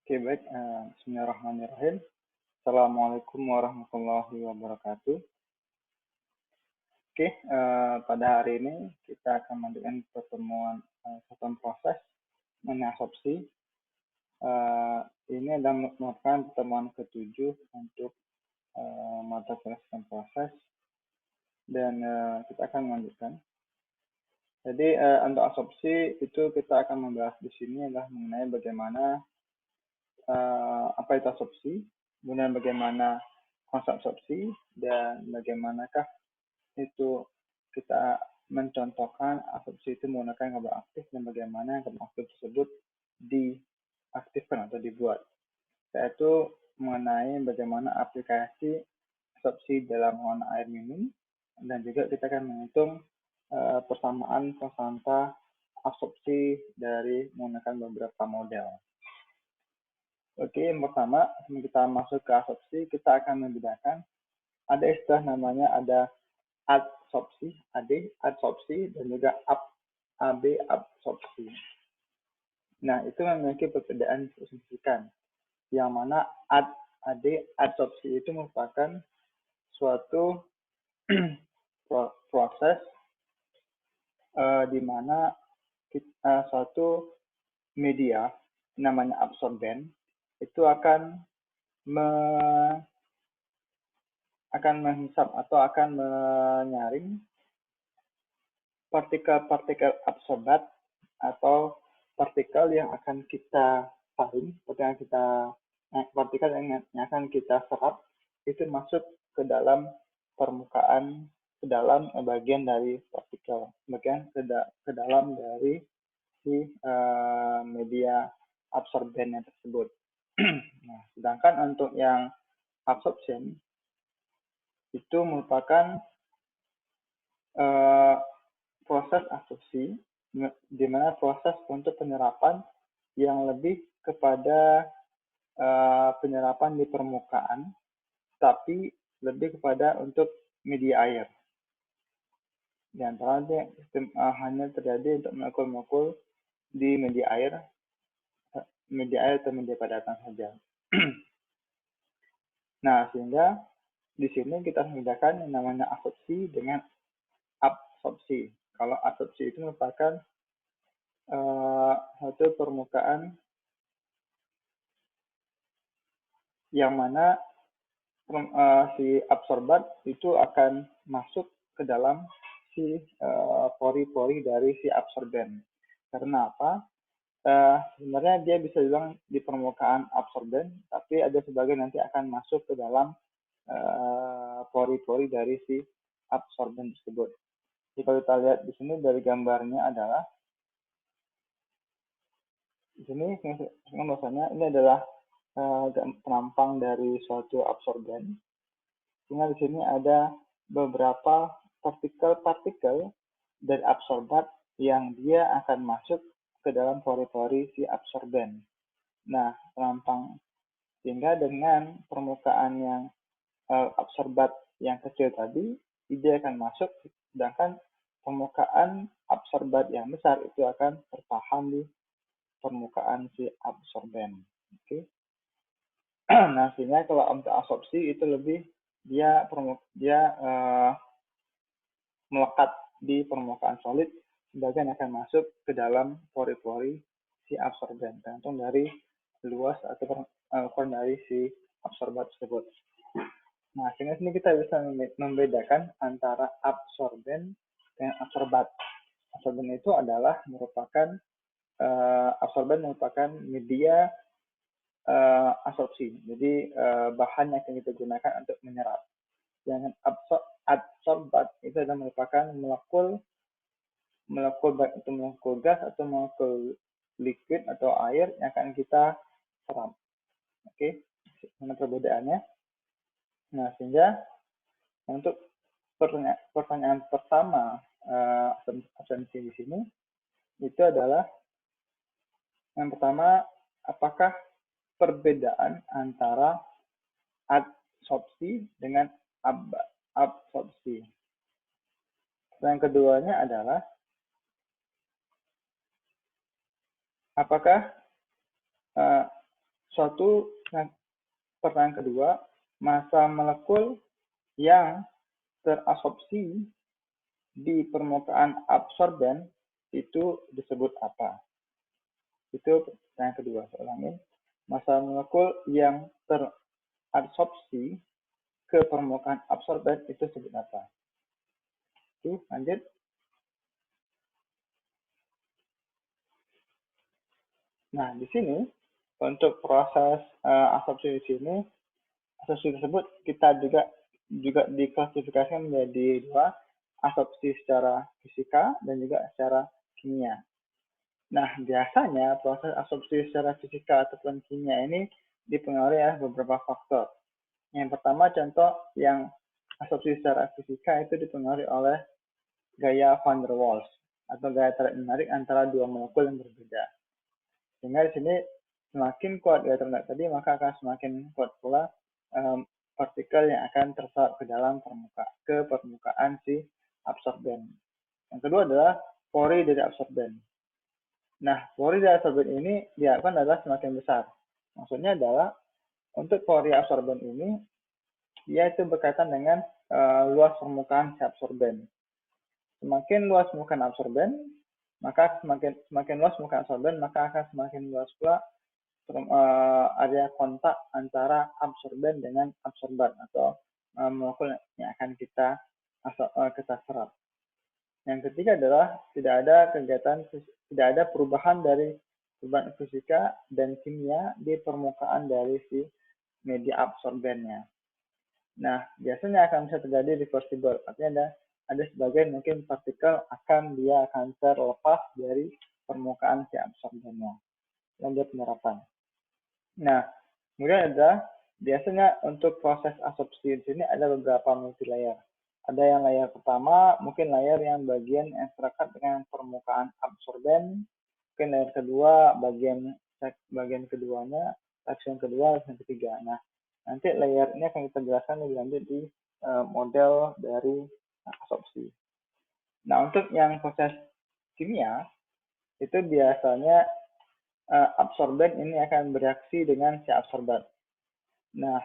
Oke, baik. Bismillahirrahmanirrahim. Assalamualaikum warahmatullahi wabarakatuh. Oke, pada hari ini kita akan melanjutkan pertemuan satuan proses mengenai asopsi. Ini adalah merupakan pertemuan ke-7 untuk mata kuliah satuan proses dan kita akan melanjutkan. Jadi untuk asopsi itu kita akan membahas di sini adalah mengenai bagaimana apa itu asopsi, kemudian bagaimana konsep asopsi, dan bagaimanakah itu kita mencontohkan asopsi itu menggunakan kabel aktif dan bagaimana kabel aktif tersebut diaktifkan atau dibuat. Yaitu mengenai bagaimana aplikasi asopsi dalam warna air minum, dan juga kita akan menghitung persamaan konsanta asopsi dari menggunakan beberapa model. Oke, yang pertama, sebelum kita masuk ke asopsi, kita akan membedakan ada istilah namanya ada adsorpsi, AD, adsorpsi, dan juga AB, absorpsi. Nah, itu memiliki perbedaan signifikan. Yang mana AD, adsorpsi itu merupakan suatu proses di mana suatu media namanya absorben itu akan menghisap atau akan menyaring partikel-partikel absorbat atau partikel yang akan kita saring, partikel yang akan kita serap itu masuk ke dalam permukaan, ke dalam bagian dari partikel, bagian ke dalam dari si media absorbennya tersebut. Nah, sedangkan untuk yang absorption itu merupakan proses absorpsi, di mana proses untuk penyerapan yang lebih kepada penyerapan di permukaan, tapi lebih kepada untuk media air. Di antaranya hanya terjadi untuk molekul-molekul di media air atau media padatan saja. Nah, sehingga di sini kita membedakan yang namanya absorpsi dengan absorpsi. Kalau absorpsi itu merupakan satu permukaan yang mana si absorbat itu akan masuk ke dalam si pori-pori dari si absorben. Karena apa? Sebenarnya dia bisa bilang di permukaan absorben, tapi ada sebagian nanti akan masuk ke dalam pori-pori dari si absorben tersebut. Jadi kalau kita lihat di sini dari gambarnya adalah di sini bahwasanya ini adalah penampang dari suatu absorben. Sehingga di sini ada beberapa partikel-partikel dari absorbat yang dia akan masuk ke dalam pori-pori si absorben. Nah, penampang sehingga dengan permukaan yang absorbat yang kecil tadi, dia akan masuk, sedangkan permukaan absorbat yang besar itu akan tertahan di permukaan si absorben. Oke. Nah, sehingga kalau untuk absorpsi itu lebih dia melekat di permukaan solid, sebagian akan masuk ke dalam pori-pori si absorben, tergantung dari luas atau ukuran dari si absorbat tersebut. Nah, sehingga sini kita bisa membedakan antara absorben dengan absorbat. Absorben itu adalah merupakan media absorpsi. Jadi bahan yang akan kita gunakan untuk menyerap. Yang adsorbat itu adalah merupakan molekul baik itu molekul gas atau molekul liquid atau air yang akan kita serap. Oke, mana perbedaannya? Nah, sehingga untuk pertanyaan pertama asumsi di sini itu adalah yang pertama, apakah perbedaan antara adsorpsi dengan absorpsi? Yang keduanya adalah apakah suatu pertanyaan kedua, massa molekul yang terabsorpsi di permukaan absorben itu disebut apa? Itu pertanyaan kedua. Saya ulangin. Massa molekul yang terabsorpsi ke permukaan absorben itu disebut apa? Oke, lanjut. Nah, di sini untuk proses absorpsi di sini, absorpsi tersebut kita juga diklasifikasikan menjadi dua, absorpsi secara fisika dan juga secara kimia. Nah, biasanya proses absorpsi secara fisika ataupun kimia ini dipengaruhi oleh beberapa faktor. Yang pertama, contoh yang absorpsi secara fisika itu dipengaruhi oleh gaya van der Waals atau gaya tarik menarik antara dua molekul yang berbeda. Sehingga di sini semakin kuat gaya tarik menarik tadi, maka akan semakin kuat pula partikel yang akan terserap ke permukaan si absorben. Yang kedua adalah pori dari absorben. Nah, pori dari absorben ini diharapkan adalah semakin besar. Maksudnya adalah untuk pori absorben ini, dia itu berkaitan dengan luas permukaan si absorben. Semakin luas permukaan absorben, maka semakin luas permukaan absorben, maka akan semakin luas pula area kontak antara absorben dengan absorban atau molekul yang akan kita serap. Yang ketiga adalah tidak ada perubahan dari perubahan fisika dan kimia di permukaan dari si media absorbennya. Nah, biasanya akan bisa terjadi reversible, artinya ada sebagian mungkin partikel akan terlepas dari permukaan si absorbennya. Lanjut penerapan. Nah, kemudian biasanya untuk proses absorpsi di sini ada beberapa multi layer. Ada yang layer pertama, mungkin layer yang bagian yang terdekat dengan permukaan absorben. Mungkin layer kedua, bagian keduanya, section kedua, section ketiga. Nah, nanti layer ini akan kita jelaskan lebih lanjut di model dari absorpsi. Nah, untuk yang proses kimia, itu biasanya absorben ini akan bereaksi dengan si absorban. Nah,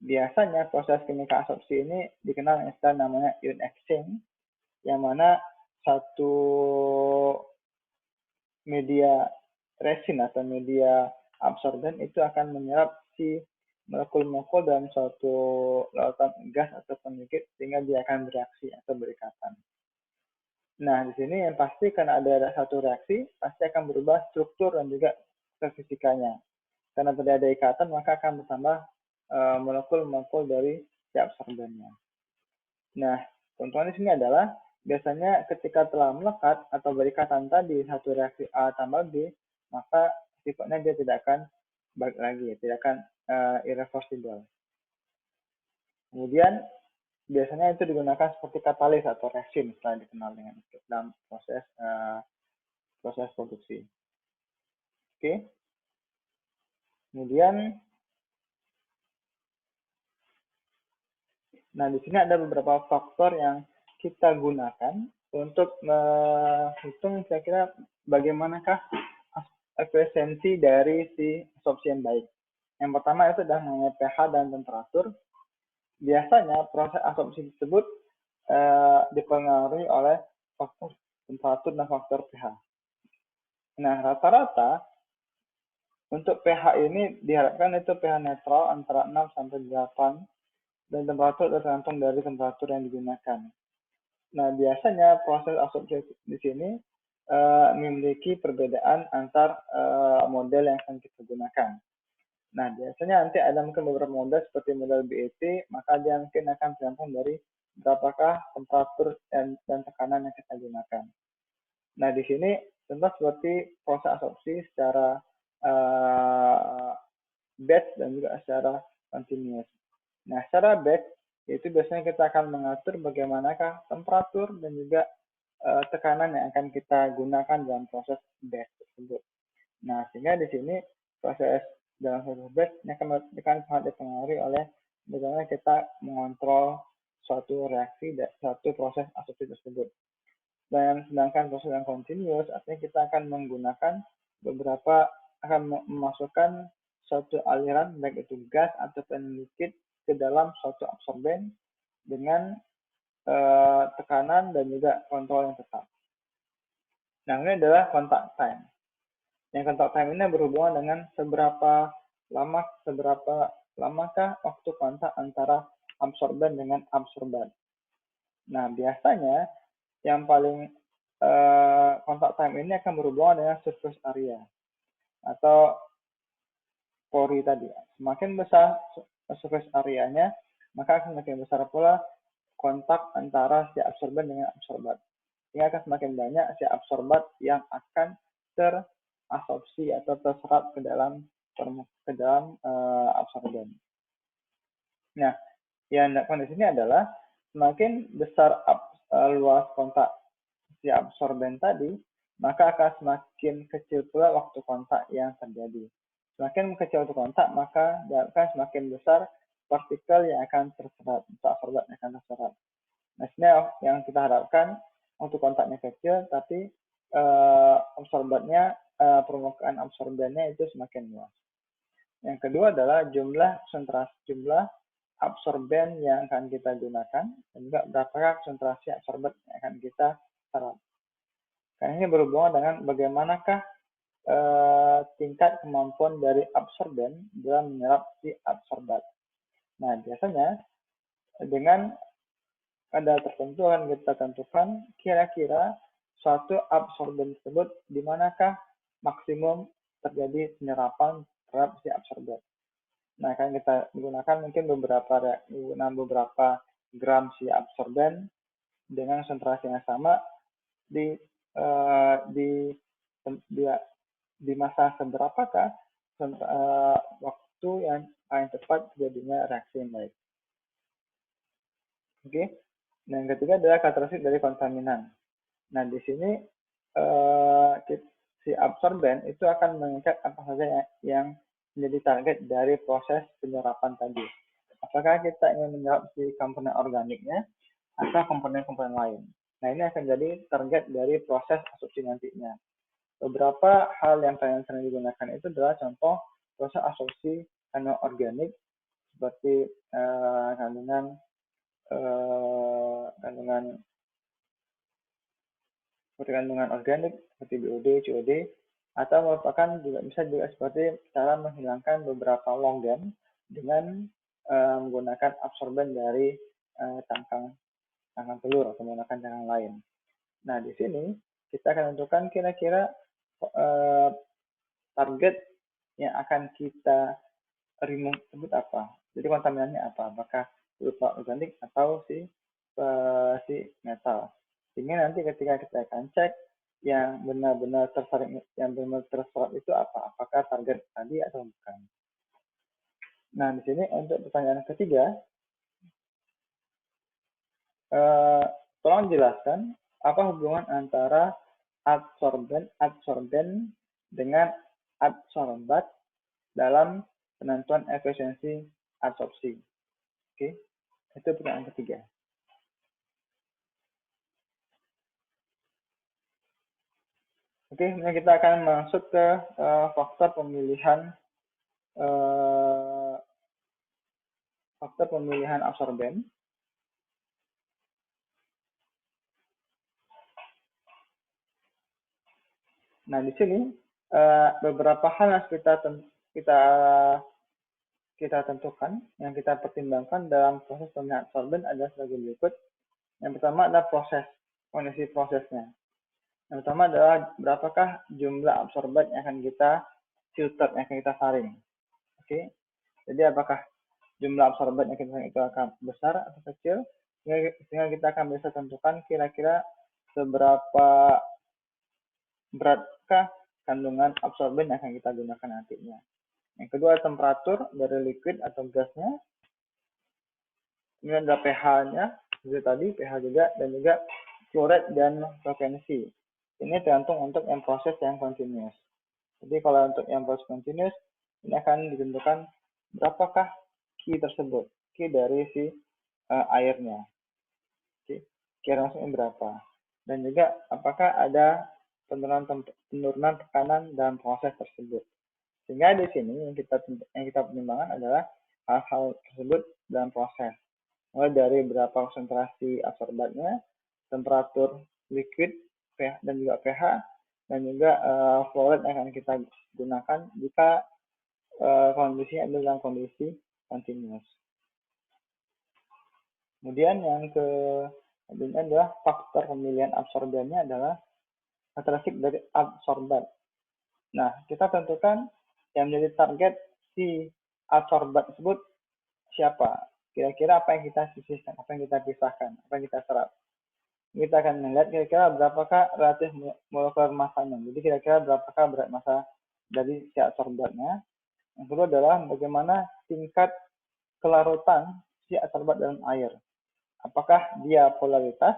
biasanya proses kimia absorpsi ini dikenal istilah namanya ion exchange, yang mana satu media resin atau media absorben itu akan menyerap si molekul-molekul dalam suatu lautan gas atau liquid sehingga dia akan bereaksi atau berikatan. Nah, di sini yang pasti karena ada satu reaksi, pasti akan berubah struktur dan juga fisikanya. Karena tidak ada ikatan, maka akan bertambah molekul-molekul dari si absorbennya. Nah, contohnya di sini adalah biasanya ketika telah melekat atau berikatan tadi satu reaksi A tambah B, maka sifatnya dia tidak akan balik lagi, tidak akan irreversible. Kemudian biasanya itu digunakan seperti katalis atau resin setelah dikenal dengan itu dalam proses produksi. Oke. Kemudian, nah di sini ada beberapa faktor yang kita gunakan untuk menghitung kira-kira bagaimanakah efisiensi dari si absorpsi yang baik. Yang pertama itu adalah mengenai pH dan temperatur. Biasanya proses absorpsi tersebut dipengaruhi oleh faktor temperatur dan faktor pH. Nah, rata-rata untuk pH ini diharapkan itu pH netral antara 6 sampai 8 dan temperatur tergantung dari temperatur yang digunakan. Nah, biasanya proses absorpsi di sini memiliki perbedaan antar model yang akan kita gunakan. Nah, biasanya nanti ada mungkin beberapa model seperti model BET, maka dia mungkin akan tergantung dari berapakah temperatur dan tekanan yang kita gunakan. Nah, di sini contoh seperti proses absorpsi secara batch dan juga secara continuous. Nah, secara batch, itu biasanya kita akan mengatur bagaimanakah temperatur dan juga tekanan yang akan kita gunakan dalam proses batch tersebut. Nah, sehingga di sini proses dalam proses batch ini akan sangat dipengaruhi oleh bagaimana kita mengontrol suatu reaksi dan suatu proses absorpsi tersebut. Dan sedangkan proses yang continuous, artinya kita akan menggunakan akan memasukkan suatu aliran baik itu gas ataupun liquid ke dalam suatu absorben dengan tekanan dan juga kontrol yang tetap. Nah, ini adalah contact time. Yang contact time ini berhubungan dengan seberapa lamakah waktu kontak antara absorben dengan absorban. Nah, biasanya yang paling contact time ini akan berhubungan dengan surface area atau pori tadi. Semakin besar surface area-nya, maka akan semakin besar pula kontak antara si absorben dengan absorbat. Ini akan semakin banyak si absorbat yang akan terabsorpsi atau terserap ke dalam absorben. Nah, yang dilakukan di sini adalah semakin besar luas kontak si absorben tadi, maka akan semakin kecil pula waktu kontak yang terjadi. Semakin kecil waktu kontak, maka akan semakin besar partikel yang akan terserap, absorban yang akan terserap. Nah, sebenarnya yang kita harapkan untuk kontaknya kecil, tapi absorbannya, permukaan absorbennya itu semakin luas. Yang kedua adalah jumlah absorben yang akan kita gunakan, dan juga berapa konsentrasi absorben yang akan kita serap. Karena ini berhubungan dengan bagaimanakah tingkat kemampuan dari absorben dalam menyerap si absorbat. Nah, biasanya dengan kadar tertentu akan kita tentukan kira-kira suatu absorben tersebut di manakah maksimum terjadi penyerapan terhadap si absorben. Nah, akan kita gunakan mungkin beberapa gram si absorben dengan konsentrasi yang sama di masa seberapakah waktu yang paling tepat terjadinya reaksi yang baik. Oke. Nah, yang ketiga adalah karakteristik dari kontaminan. Nah, di sini si absorben itu akan mengikat apa saja yang menjadi target dari proses penyerapan tadi. Apakah kita ingin menyerap si komponen organiknya atau komponen-komponen lain. Nah, ini akan jadi target dari proses absorpsi nantinya. Beberapa hal yang sering digunakan itu adalah contoh proses absorpsi kandungan organik seperti kandungan organik seperti BOD, COD, atau merupakan bisa juga seperti cara menghilangkan beberapa logam dengan menggunakan absorben dari cangkang telur atau menggunakan cangkang lain. Nah, di sini kita akan tentukan kira-kira target yang akan kita remove tersebut apa. Jadi kontaminannya apa? Apakah berupa organik atau si metal. Sehingga nanti ketika kita akan cek yang benar-benar terserap itu apa? Apakah target tadi atau bukan? Nah, di sini untuk pertanyaan ketiga, tolong jelaskan apa hubungan antara adsorben dengan adsorbat dalam penentuan efisiensi adsorpsi. Oke, itu pertanyaan ketiga. Oke, kemudian kita akan masuk ke faktor pemilihan absorben. Nah, di sini beberapa hal yang kita tentukan, yang kita pertimbangkan dalam proses pemilihan absorben adalah sebagai berikut. Yang pertama adalah kondisi prosesnya. Yang pertama adalah berapakah jumlah absorben yang akan kita filter, yang akan kita saring. Oke, jadi apakah jumlah absorben yang kita saring itu akan besar atau kecil, sehingga kita akan bisa tentukan kira-kira seberapa beratkah kandungan absorben yang akan kita gunakan nantinya. Yang kedua, temperatur dari liquid atau gasnya. Kemudian ada pH-nya, seperti tadi, pH juga, dan juga flow rate dan frekuensi. Ini tergantung untuk yang proses yang continuous. Jadi kalau untuk yang proses continuous, ini akan ditentukan berapakah Q tersebut, Q dari si airnya. Q langsungnya berapa. Dan juga apakah ada penurunan tekanan dalam proses tersebut. Sehingga di sini yang kita pertimbangkan adalah hal-hal tersebut dalam proses. Mulai dari berapa konsentrasi absorbannya, temperatur liquid, pH dan juga pH, dan juga flow rate yang akan kita gunakan jika kondisinya adalah dalam kondisi continuous. Kemudian yang kedua adalah faktor pemilihan absorbannya adalah karakteristik dari absorban. Nah, kita tentukan yang menjadi target si absorban tersebut siapa. Kira-kira apa yang kita sisihkan, apa yang kita pisahkan, apa yang kita serap. Kita akan melihat kira-kira berapakah relatif molekular masanya. Jadi kira-kira berapakah berat massa dari si absorbannya. Yang kedua adalah bagaimana tingkat kelarutan si absorban dalam air. Apakah dia polaritas,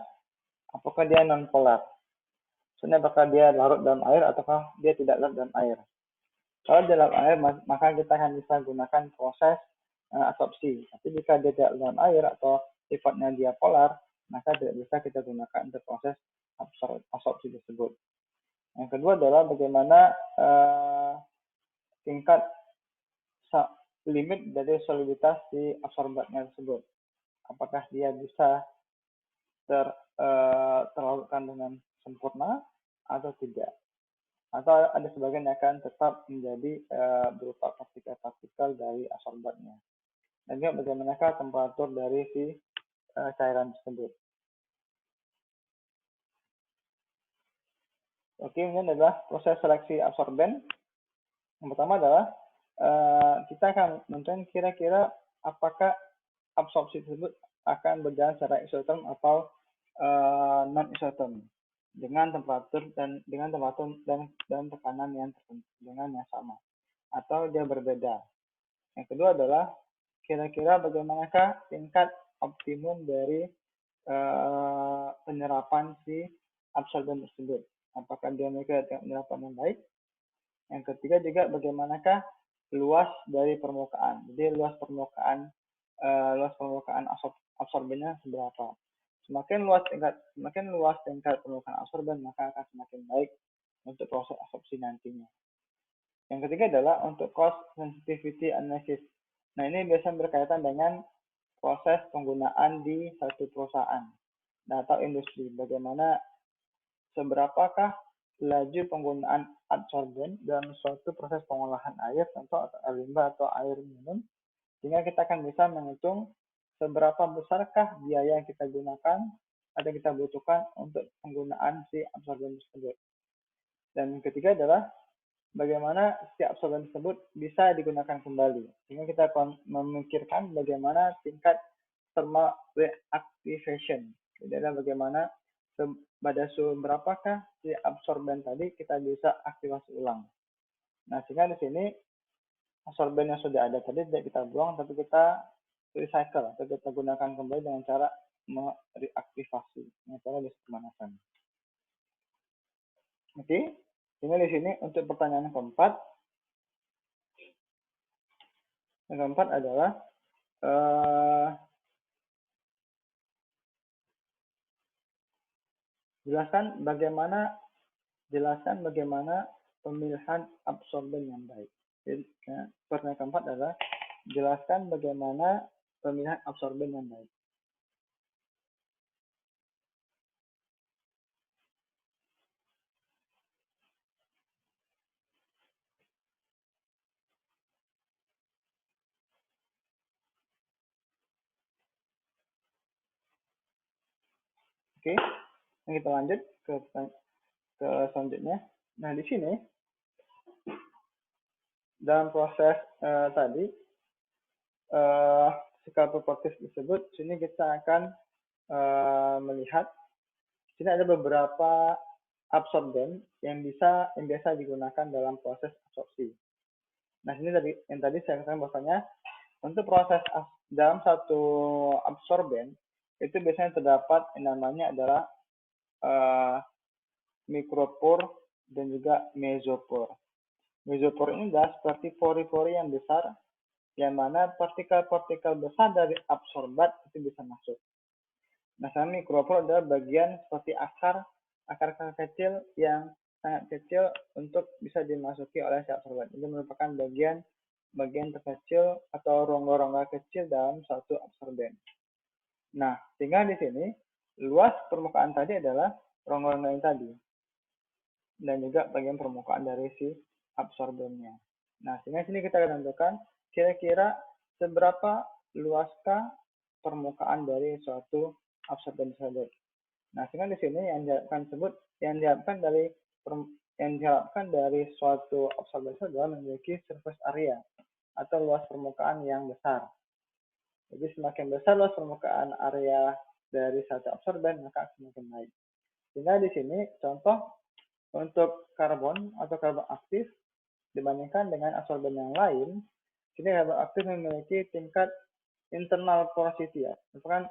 apakah dia non-polar. Maksudnya apakah dia larut dalam air ataukah dia tidak larut dalam air. Kalau dalam air, maka kita akan bisa gunakan proses absorpsi. Tapi jika dia tidak dalam air atau sifatnya dia polar, maka tidak bisa kita gunakan untuk proses absorpsi tersebut. Yang kedua adalah bagaimana tingkat limit dari soliditas si absorbannya tersebut. Apakah dia bisa terlarutkan dengan sempurna atau tidak. Atau ada sebagian yang akan tetap menjadi berupa partikel-partikel dari absorbannya. Dan juga bagaimanakah temperatur dari si cairan tersebut. Oke, ini adalah proses seleksi absorben. Yang pertama adalah kita akan menentukan kira-kira apakah absorpsi tersebut akan berjalan secara isoterm atau non-isoterm dengan temperatur dan tekanan yang sama atau dia berbeda. Yang kedua adalah kira-kira bagaimanakah tingkat optimum dari penyerapan si absorben tersebut. Apakah dia memiliki penyerapan yang baik? Yang ketiga juga bagaimanakah luas dari permukaan. Jadi luas permukaan absorbennya seberapa. Semakin luas tingkat permukaan absorben, maka akan semakin baik untuk proses absorpsi nantinya. Yang ketiga adalah untuk cost sensitivity analysis. Nah, ini biasanya berkaitan dengan proses penggunaan di satu perusahaan atau industri. Bagaimana seberapakah laju penggunaan adsorben dalam suatu proses pengolahan air, contoh air limbah atau air minum, sehingga kita akan bisa menghitung seberapa besarkah biaya yang kita gunakan atau kita butuhkan untuk penggunaan si absorben tersebut. Dan yang ketiga adalah bagaimana si absorben tersebut bisa digunakan kembali. Sehingga kita akan memikirkan bagaimana tingkat thermal reactivation. Jadi adalah bagaimana pada suhu berapakah si absorben tadi kita bisa aktivasi ulang. Nah, sehingga di sini absorben yang sudah ada tadi tidak kita buang, tapi kita recycle atau kita gunakan kembali dengan cara mereaktivasi, dengan cara pemanasan. Oke, sehingga di sini untuk pertanyaan keempat, yang keempat adalah jelaskan bagaimana pemilihan absorben yang baik. Jadi, pertanyaan keempat adalah jelaskan bagaimana pemilihan absorben yang baik. Oke, kita lanjut ke selanjutnya. Nah, di sini dalam proses tadi physical properties disebut, sini kita akan melihat sini ada beberapa absorben yang biasa digunakan dalam proses absorpsi. Nah, ini yang tadi saya katakan bahwasanya untuk proses dalam satu absorben itu biasanya terdapat yang namanya adalah mikropor dan juga mesopor. Mesopor ini adalah seperti pori-pori yang besar, yang mana partikel-partikel besar dari absorbat itu bisa masuk. Nah, mikropor adalah bagian seperti akar kecil yang sangat kecil untuk bisa dimasuki oleh si absorben. Itu merupakan bagian terkecil atau rongga-rongga kecil dalam suatu absorben. Nah, sehingga di sini luas permukaan tadi adalah rongga-rongga yang tadi dan juga bagian permukaan dari si absorbennya. Nah, sehingga sini kita akan tentukan kira-kira seberapa luaskah permukaan dari suatu absorben tersebut. Nah, sehingga di sini yang diharapkan dari suatu absorben adalah memiliki surface area atau luas permukaan yang besar. Jadi semakin besar luas permukaan area dari satu absorben, maka semakin baik. Sehingga di sini contoh untuk karbon atau karbon aktif dibandingkan dengan absorben yang lain, sini karbon aktif memiliki tingkat internal porosity ya, misalkan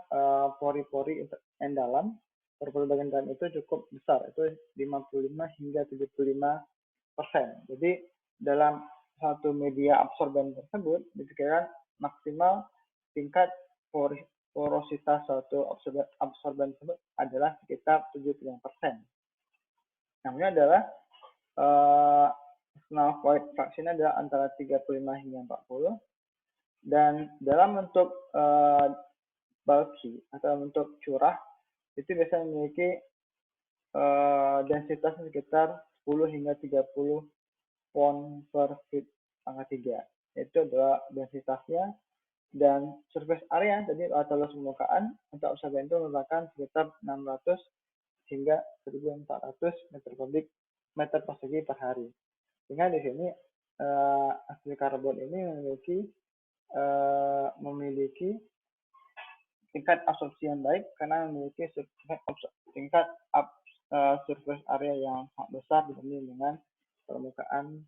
pori-pori yang dalam, pori-pori bagian dalam itu cukup besar, itu 55 hingga 75%. Jadi dalam satu media absorben tersebut diperkirakan maksimal tingkat porositas suatu absorben tersebut adalah sekitar 75%. Namanya adalah external void fraction adalah antara 35 hingga 40, dan dalam bentuk bulky atau bentuk curah itu biasanya memiliki densitas sekitar 10 hingga 30 pound per feet pangkat 3. Itu adalah densitasnya, dan surface area tadi atau luas permukaan untuk absorben itu merupakan sekitar 600 hingga 1400 meter persegi per hari. Sehingga di sini asli karbon ini memiliki tingkat absorpsi yang baik karena memiliki tingkat surface area yang sangat besar dibandingkan dengan permukaan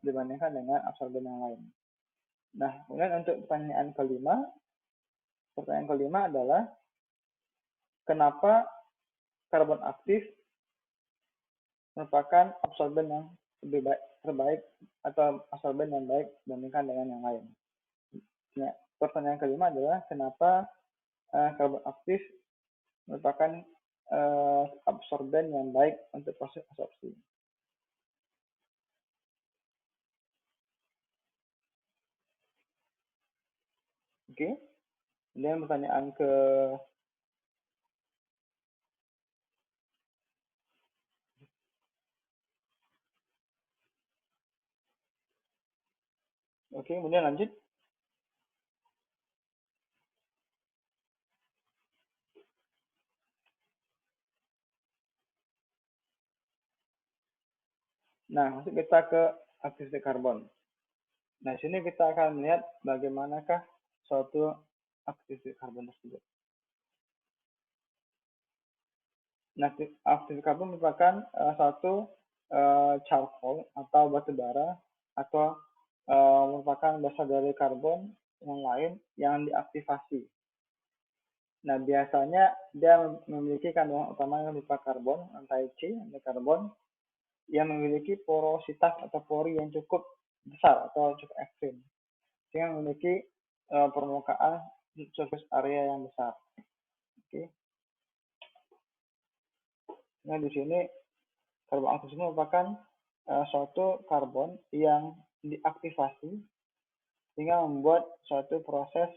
dibandingkan dengan absorben yang lain. Nah, kemudian untuk pertanyaan kelima adalah kenapa karbon aktif merupakan absorben yang lebih terbaik atau absorben yang baik dibandingkan dengan yang lain. Nah, pertanyaan kelima adalah kenapa karbon aktif merupakan absorben yang baik untuk proses absorpsi. Oke, kemudian pertanyaan Oke, kemudian lanjut. Nah, masuk kita ke aktivitas karbon. Nah, sini kita akan melihat bagaimanakah suatu aktivitas karbon tersebut. Nah, aktivitas karbon merupakan suatu charcoal atau batu bara atau merupakan berasal dari karbon yang lain yang diaktifasi. Nah, biasanya dia memiliki kandungan utama yang berupa karbon, anti-C, karbon, yang memiliki porositas atau pori yang cukup besar atau cukup ekstrim, sehingga memiliki permukaan surface area yang besar. Oke. Nah, di sini karbon aktif merupakan suatu karbon yang diaktifasi sehingga membuat suatu proses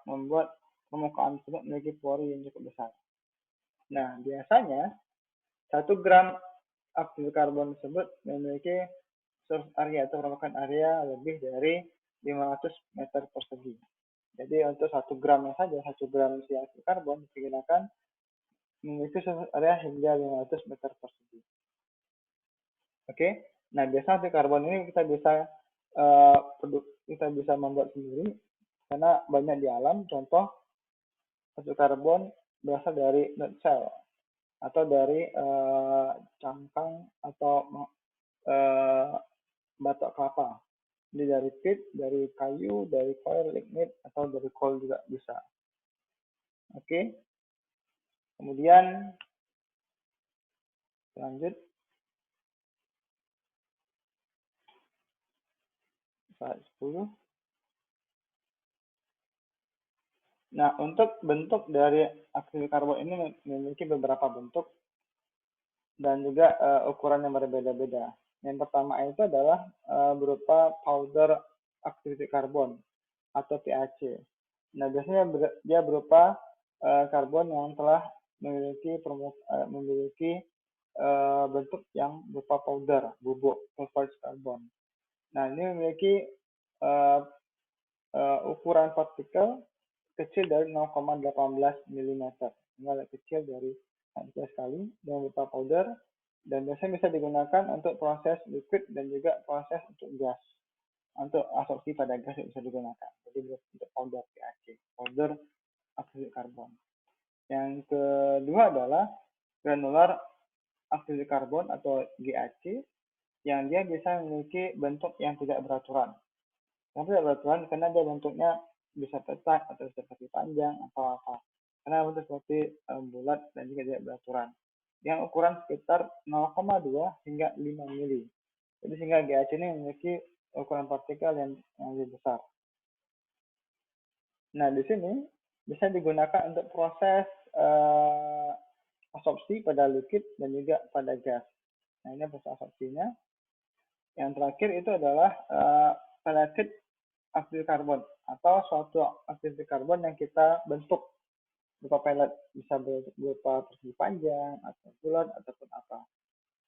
membuat permukaan tersebut memiliki pori yang cukup besar. Nah, biasanya 1 gram aktif karbon tersebut memiliki surface area atau permukaan area lebih dari 500 meter persegi. Jadi untuk 1 gramnya saja, 1 gram si aktif karbon diperkirakan memiliki surface area hingga 500 meter persegi. Oke, nah biasanya aktif karbon ini kita bisa membuat sendiri karena banyak di alam. Contoh aktif karbon berasal dari nutshell atau dari cangkang atau batok kelapa. Jadi dari peat, dari kayu, dari coir, lignit, atau dari coal juga bisa. Oke. Kemudian lanjut. Slide 10. Nah, untuk bentuk dari aktif karbon ini memiliki beberapa bentuk. dan juga ukuran yang berbeda-beda. Yang pertama itu adalah berupa powder activated carbon atau PAC. Nah, biasanya dia berupa karbon yang telah memiliki bentuk yang berupa powder, bubuk pulverized carbon. Nah, ini memiliki ukuran partikel kecil dari 0,18 mm. Sangat kecil dari kecil sekali dan berupa powder, dan biasanya bisa digunakan untuk proses liquid dan juga proses untuk gas. Untuk absorpsi pada gas bisa digunakan. Jadi untuk powder PAC, powder activated carbon. Yang kedua adalah granular activated carbon atau GAC, yang dia bisa memiliki bentuk yang tidak beraturan. Yang tidak beraturan karena dia bentuknya bisa tetap atau seperti panjang atau apa. Karena bentuk seperti bulat dan juga tidak beraturan. Yang ukuran sekitar 0,2 hingga 5 mili. Jadi sehingga GAC ini memiliki ukuran partikel yang lebih besar. Nah, di sini bisa digunakan untuk proses absorpsi pada liquid dan juga pada gas. Nah, ini proses absorpsinya. Yang terakhir itu adalah pelleted activated carbon atau suatu activated carbon yang kita bentuk berupa pellet, bisa berupa persegi panjang atau bulat ataupun apa.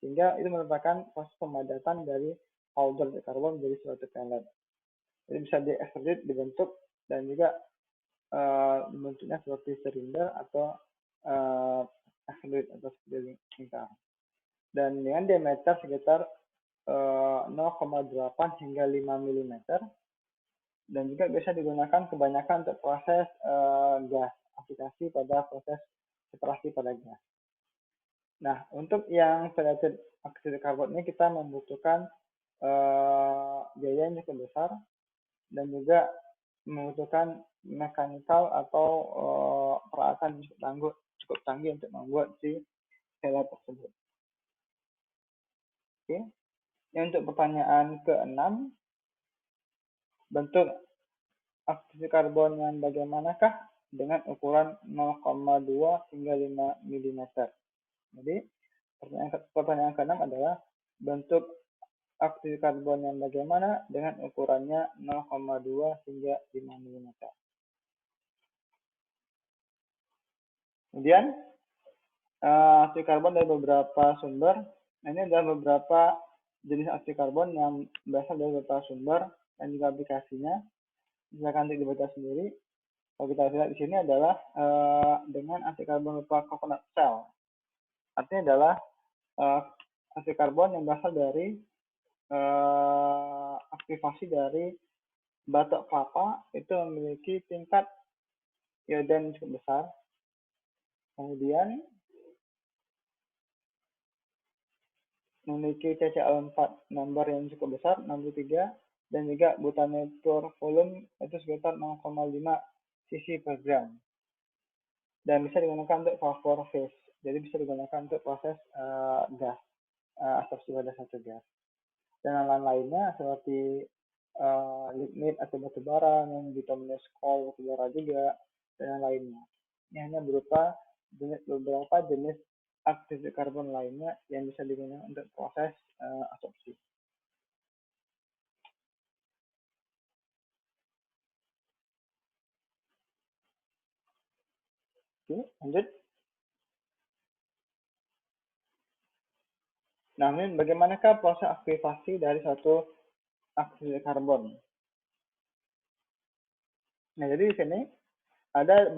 Sehingga itu merupakan proses pemadatan dari powder karbon menjadi suatu pellet. Jadi bisa diekstrusi, dibentuk, dan juga bentuknya seperti silinder atau akselit atau seperti lingkar. Dan dengan diameter sekitar 0,8 hingga 5 mm, dan juga bisa digunakan kebanyakan untuk proses gas, aplikasi pada proses separasi pada gas. Nah, untuk yang pelleted activated carbon ini kita membutuhkan biaya yang cukup besar dan juga membutuhkan mekanikal atau peralatan cukup canggih untuk membuat si pellet tersebut. Oke. Yang untuk pertanyaan ke-6, bentuk aktivitas karbon yang bagaimanakah dengan ukuran 0,2 hingga 5 mm. Jadi, pertanyaan ke-6 adalah bentuk aktivitas karbon yang bagaimana dengan ukurannya 0,2 hingga 5 mm. Kemudian, aktivitas karbon dari beberapa sumber. Nah, ini adalah beberapa jenis aktivitas karbon yang berasal dari beberapa sumber dan juga aplikasinya. Silakan dibaca sendiri. Kalau kita lihat di sini adalah dengan aktivitas karbon berupa coconut shell. Artinya adalah aktivitas karbon yang berasal dari aktivasi dari batok kelapa itu memiliki tingkat ioden cukup besar. Kemudian memiliki CCl4 number yang cukup besar, 63, dan juga butanoic volume itu sekitar 0,5 cc per gram. Dan bisa digunakan untuk vapor phase, jadi bisa digunakan untuk proses gas, absorpsi pada satu gas. Dan lain-lainnya seperti lignit atau batu bara yang bituminous coal batu bara juga, dan lainnya. Ini hanya berupa beberapa jenis aktivitas karbon lainnya yang bisa digunakan untuk proses absorpsi. Oke, lanjut. Nah, ini bagaimanakah proses aktivasi dari suatu aktivitas karbon? Nah, jadi di sini ada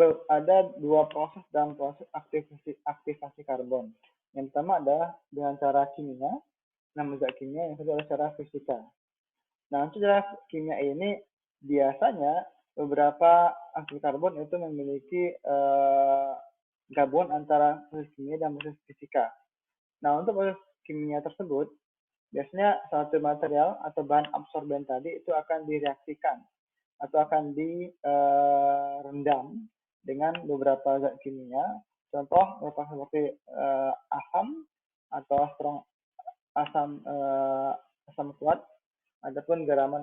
dua proses dalam proses aktivasi karbon. Yang pertama adalah dengan cara kimia, nama zat kimia, yang kedua adalah cara fisika. Nah, untuk cara kimia ini biasanya beberapa aktivitas karbon itu memiliki gabungan antara proses kimia dan proses fisika. Nah, untuk proses kimia tersebut, biasanya suatu material atau bahan absorben tadi itu akan direaksikan atau akan direndam dengan beberapa zat kimia. Contoh merupakan seperti asam atau asam kuat, ataupun garam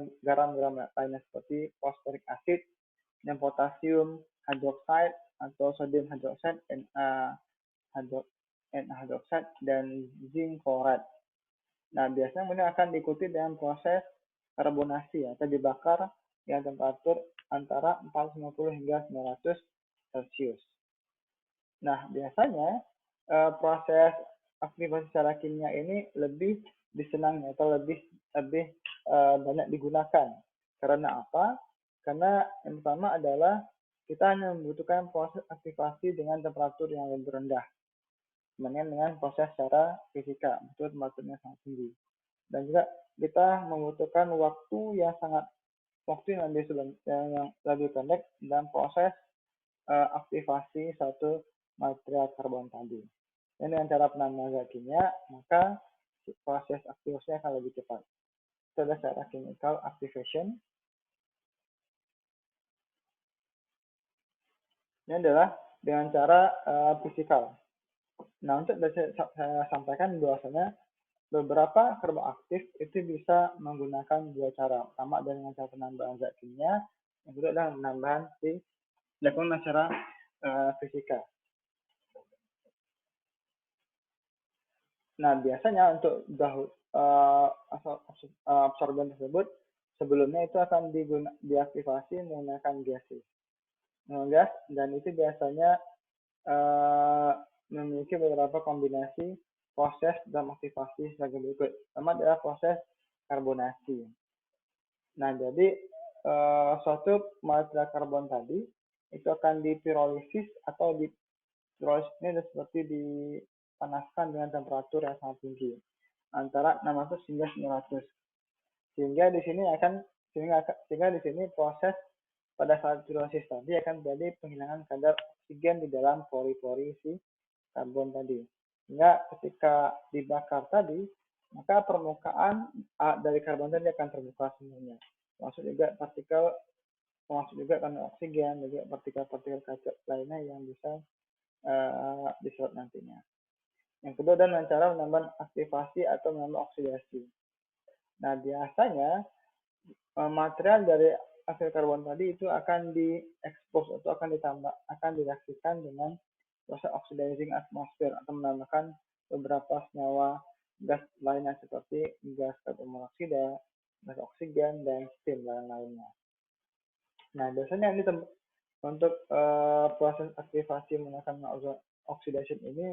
lainnya seperti fosforik acid dan potasium hydroxide atau sodium hydroxide hydroxide, dan zinc chloride. Nah, biasanya kemudian akan diikuti dengan proses karbonasi atau dibakar dengan temperatur antara 450 hingga 900 Celcius. Nah, biasanya proses aktivasi secara kimia ini lebih disenangi atau lebih banyak digunakan. Karena apa? Karena yang pertama adalah kita hanya membutuhkan proses aktivasi dengan temperatur yang lebih rendah dibandingkan dengan proses secara fisika, betul temperaturnya sangat tinggi. Dan juga kita membutuhkan waktu yang lebih pendek dalam proses aktivasi satu material karbon tadi. Dan dengan cara penambahan zat kimia, maka proses aktivasinya akan lebih cepat. Itu adalah cara chemical activation. Ini adalah dengan cara fisikal. Nah, untuk saya sampaikan bahwasanya beberapa karbon aktif itu bisa menggunakan dua cara. Pertama dengan cara penambahan zat kimia, yang kedua adalah penambahan dilakukan secara fisika. Nah, biasanya untuk absorben tersebut sebelumnya itu akan diaktifasi menggunakan gas, dan itu biasanya memiliki beberapa kombinasi proses dan aktivasi sebagai berikut. Pertama adalah proses karbonasi. Nah, jadi suatu material karbon tadi itu akan dipirolisis atau pirolisis ini seperti dipanaskan dengan temperatur yang sangat tinggi antara 600 hingga 900. Sehingga di sini proses pada saat pirolisis tadi akan terjadi penghilangan kadar oksigen di dalam pori-pori si karbon tadi. Sehingga ketika dibakar tadi, maka permukaan dari karbon tadi akan terbuka semuanya. Termasuk juga kandungan oksigen, dan juga partikel-partikel kecil lainnya yang bisa diserap nantinya. Yang kedua adalah cara menambah aktivasi atau menambah oksidasi. Nah, biasanya material dari hasil karbon tadi itu akan diekspos atau akan direaksikan dengan proses oxidizing atmosphere atau menambahkan beberapa senyawa gas lainnya seperti gas karbon monoksida, gas oksigen, dan steam lain-lainnya. Nah, biasanya ini untuk proses aktivasi menggunakan oxidation ini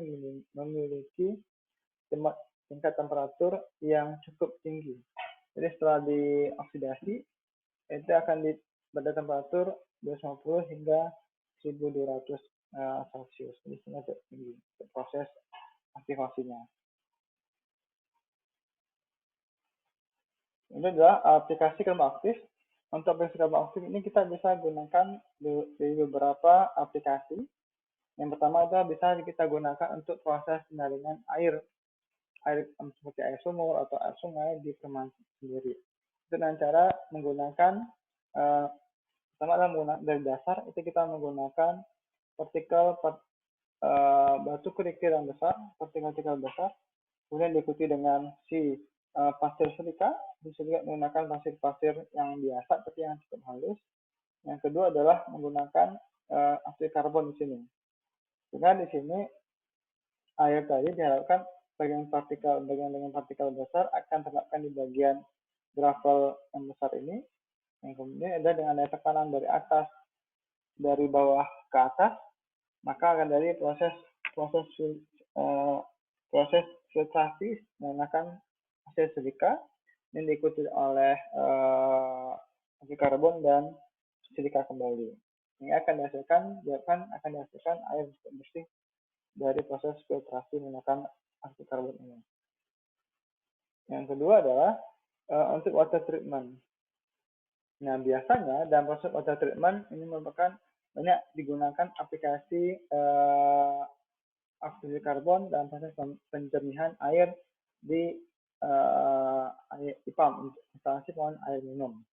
memiliki tingkat temperatur yang cukup tinggi. Jadi setelah dioksidasi, itu akan pada temperatur 250 hingga 1200 Celcius. Jadi sangat tinggi proses aktivasinya. Ini adalah aplikasi karbon aktif. Untuk aplikasi karbon aktif ini kita bisa gunakan di beberapa aplikasi. Yang pertama adalah bisa kita gunakan untuk proses penyaringan air seperti air sumur atau air sungai di perumahan sendiri. Itu dengan cara menggunakan pertama adalah menggunakan dari dasar itu kita menggunakan batu kerikil yang besar, partikel besar, kemudian diikuti dengan pasir silika, bisa juga menggunakan pasir yang biasa tapi yang cukup halus. Yang kedua adalah menggunakan aksi karbon di sini. Sehingga di sini air tadi diharapkan bagian dengan partikel besar akan terletakkan di bagian gravel yang besar ini, yang kemudian ada dengan daya tekanan dari bawah ke atas, maka akan dari proses filtrasi menggunakan hasil silika yang diikuti oleh aksi karbon dan silika kembali. Ini akan dihasilkan air bersih dari proses filtrasi menggunakan aksi karbon ini. Yang kedua adalah untuk water treatment. Nah, biasanya dalam proses water treatment ini merupakan banyak digunakan aplikasi aktivitas karbon dalam proses penjernihan air di IPAM, instalasi pengelolaan air minum.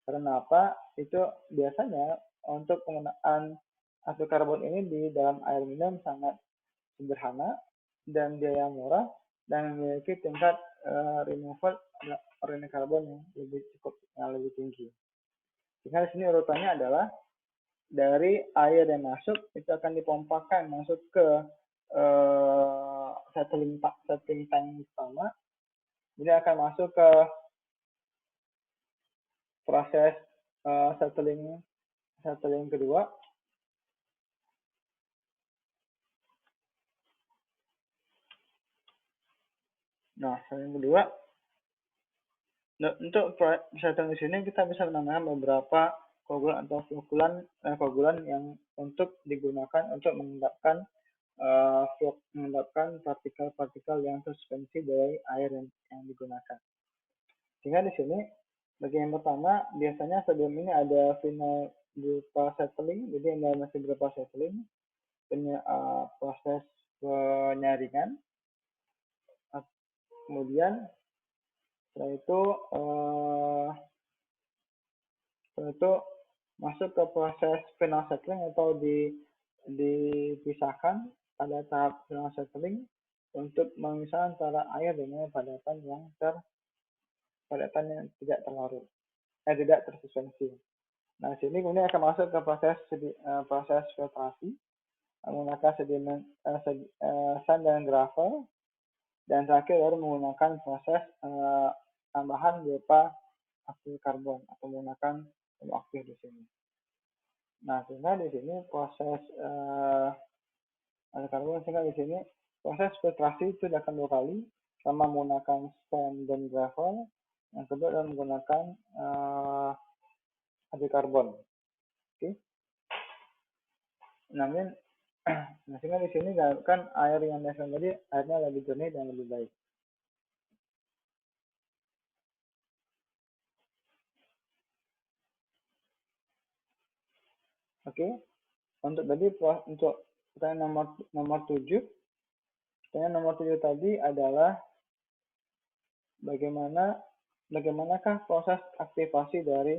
Karena apa? Itu biasanya untuk penggunaan aksi karbon ini di dalam air minum sangat sederhana dan biaya murah dan memiliki tingkat removal organik karbon yang lebih tinggi. Sehingga di sini urutannya adalah dari air yang masuk itu akan dipompakan masuk ke settling tank pertama, ini akan masuk ke proses settling kedua. Nah, settling kedua, untuk settling di sini kita bisa menambahkan beberapa koagulan atau koagulan yang untuk digunakan untuk mengendapkan partikel-partikel yang suspensi dari air yang digunakan. Sehingga di sini bagian pertama biasanya sebelum ini ada final berupa settling, jadi ada masih berupa settling, proses penyaringan, kemudian setelah itu masuk ke proses final settling atau dipisahkan pada tahap final settling untuk memisahkan antara air dengan padatan yang tidak terlarut, tidak tersuspensi. Nah, sini kemudian akan masuk ke proses filtrasi menggunakan sand dan gravel, dan terakhir baru menggunakan proses tambahan berupa aktif karbon atau menggunakan aktif di sini. Nah, sehingga di sini proses karbon, sehingga di sini proses filtrasi itu dilakukan 2 kali, sama menggunakan sand dan gravel, yang kedua adalah menggunakan aktif karbon. Oke. Namun, nah, sehingga di sini dilakukan air yang dihasilkan tadi airnya lebih jernih dan lebih baik. Oke, untuk pertanyaan nomor 7. Pertanyaan nomor 7 tadi adalah bagaimanakah proses aktivasi dari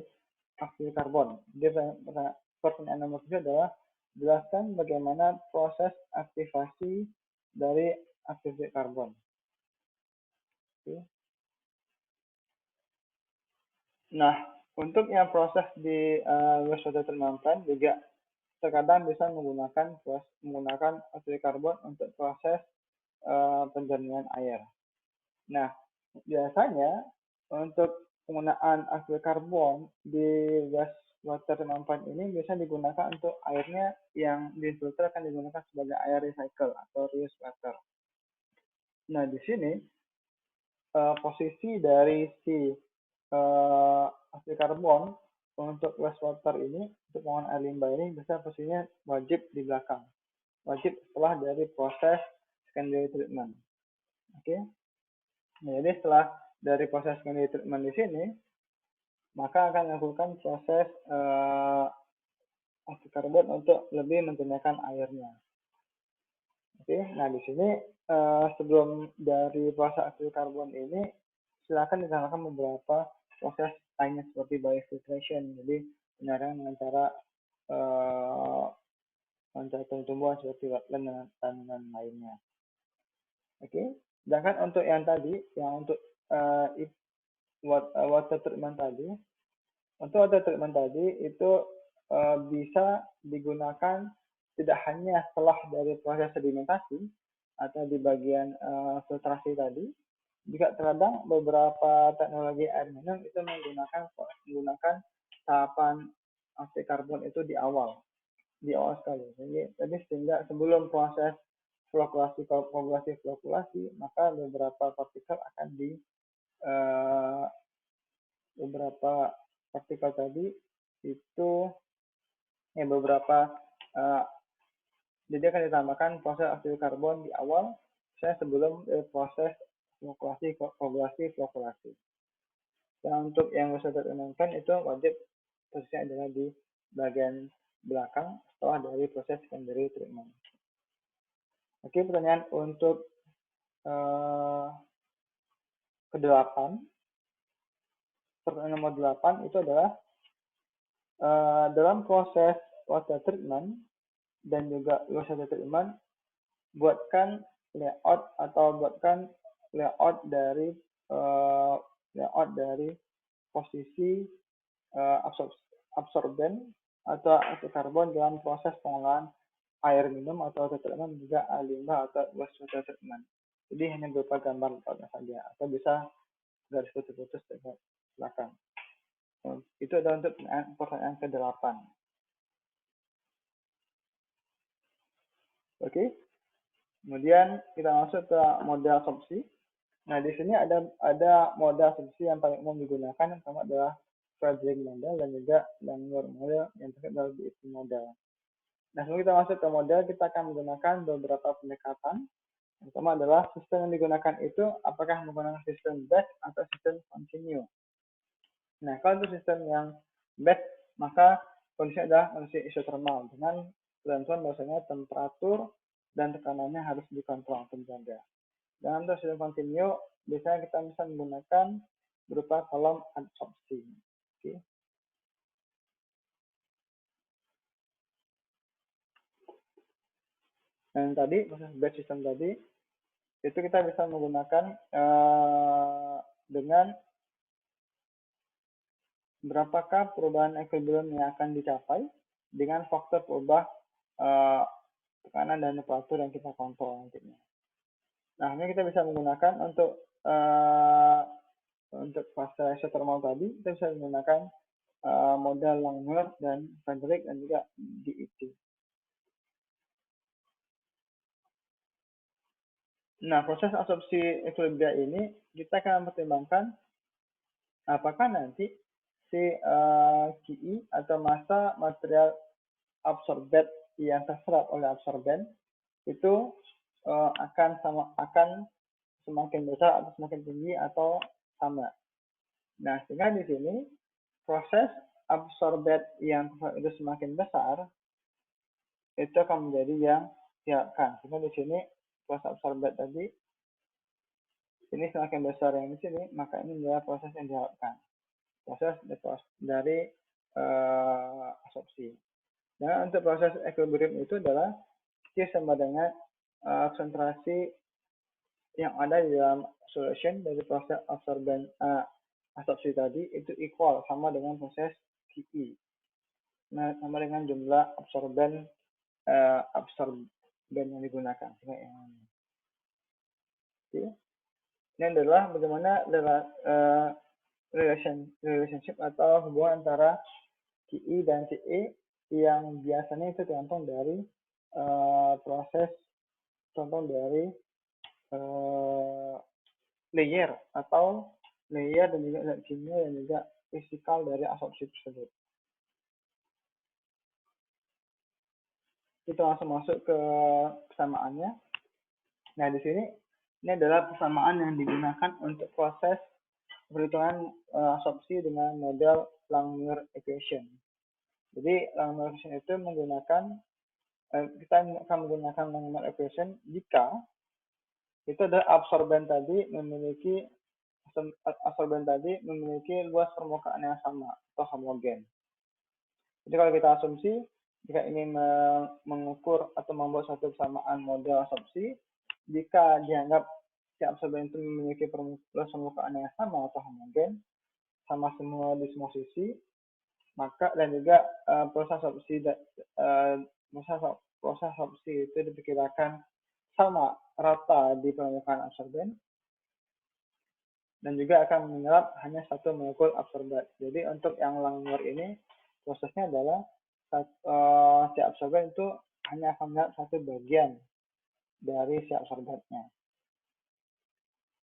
aktif karbon. Jadi pertanyaan nomor 7 adalah jelaskan bagaimana proses aktivasi dari aktif karbon. Oke. Nah, untuk yang proses di wastewater treatment plant juga terkadang bisa menggunakan aktif karbon untuk proses penjernihan air. Nah, biasanya untuk penggunaan aktif karbon di wastewater treatment plant ini bisa digunakan untuk airnya yang difilter akan digunakan sebagai air recycle atau reuse water. Nah, di sini posisi dari si aktif karbon untuk wastewater ini, untuk pengolahan air limbah ini bisa posisinya wajib di belakang, wajib setelah dari proses secondary treatment. Oke. Nah, jadi setelah dari proses secondary treatment di sini, maka akan dilakukan proses aktif karbon untuk lebih menjernihkan airnya. Oke, nah di sini sebelum dari proses aktif karbon ini, silakan ditambahkan beberapa proses lainnya seperti biofiltration, jadi penyaringan dengan cara tumbuhan seperti wetland dan lainnya. Oke, sedangkan untuk yang tadi, yang untuk water treatment tadi, untuk water treatment tadi itu bisa digunakan tidak hanya setelah dari proses sedimentasi atau di bagian filtrasi tadi, juga terkadang beberapa teknologi air minum itu menggunakan tahapan aktif karbon itu di awal sekali. Jadi sehingga sebelum proses flokkulasi, maka beberapa partikel akan beberapa partikel tadi itu jadi akan ditambahkan proses aktif karbon di awal sebelum proses flokkulasi. Dan untuk yang bisa diinginkan itu wajib posisinya adalah di bagian belakang setelah dari proses secondary treatment. Oke, pertanyaan untuk ke-8. Pertanyaan nomor 8 itu adalah dalam proses water treatment dan juga water treatment, buatkan layout dari posisi absorben atau aktif karbon dalam proses pengolahan air minum atau water treatment, juga limbah atau wastewater treatment. Jadi hanya berupa gambar lepasnya saja, atau bisa garis putus-putus di belakang. Itu adalah untuk pertanyaan ke-8. Oke. Kemudian kita masuk ke model absorpsi. Nah, di sini ada model absorpsi yang paling umum digunakan, yang pertama adalah Frederick model dan juga Langmuir model, yang terakhir adalah BET model. Nah, sebelum kita masuk ke model, kita akan menggunakan beberapa pendekatan. Yang pertama adalah sistem yang digunakan itu apakah menggunakan sistem batch atau sistem continue. Nah, kalau untuk sistem yang batch, maka kondisinya adalah kondisi isotermal dengan ketentuan bahwasanya temperatur dan tekanannya harus dikontrol atau dijaga. Dan untuk sistem continue, biasanya kita bisa menggunakan berupa kolom adsorpsi. Oke. Dan tadi proses batch system tadi itu kita bisa menggunakan dengan berapakah perubahan equilibrium yang akan dicapai dengan faktor perubahan tekanan dan temperatur yang kita kontrol nantinya. Nah, ini kita bisa menggunakan untuk fase isotermal tadi, kita bisa menggunakan model Langmuir dan Frederick dan juga BET. Nah, proses absorpsi equilibria ini kita akan mempertimbangkan apakah nanti si QI atau massa material absorbed yang terserap oleh absorben itu akan semakin besar atau semakin tinggi atau sama. Nah, sehingga di sini proses absorbed yang itu semakin besar itu akan menjadi yang diharapkan. Sehingga di sini proses absorbed tadi ini semakin besar yang di sini, maka ini adalah proses yang diharapkan. Proses dari absorpsi. Nah, untuk proses equilibrium itu adalah Q sama dengan konsentrasi yang ada di dalam solution dari proses absorpsi tadi itu equal sama dengan proses QE. Nah, sama dengan jumlah absorben yang digunakan. Oke. Ini adalah bagaimana relationship atau hubungan antara QI dan QE yang biasanya itu tergantung dari proses layer atau layer dan juga zat kimia dan juga fisikal dari absorpsi tersebut. Kita langsung masuk ke persamaannya. Nah, di sini ini adalah persamaan yang digunakan untuk proses perhitungan absorpsi dengan model Langmuir equation. Jadi Langmuir equation itu kita akan menggunakan Langmuir equation jika itu adalah absorben tadi memiliki luas permukaan yang sama atau homogen. Jadi kalau kita asumsi jika ingin mengukur atau membuat suatu persamaan model absorpsi, jika dianggap si absorben itu memiliki luas permukaan yang sama atau homogen, sama semua di semua sisi, maka dan juga proses absorpsi itu diperkirakan sama rata di permukaan absorben dan juga akan menyerap hanya satu molekul absorben. Jadi untuk yang Langmuir ini prosesnya adalah si absorben itu hanya akan menyerap satu bagian dari si absorbennya.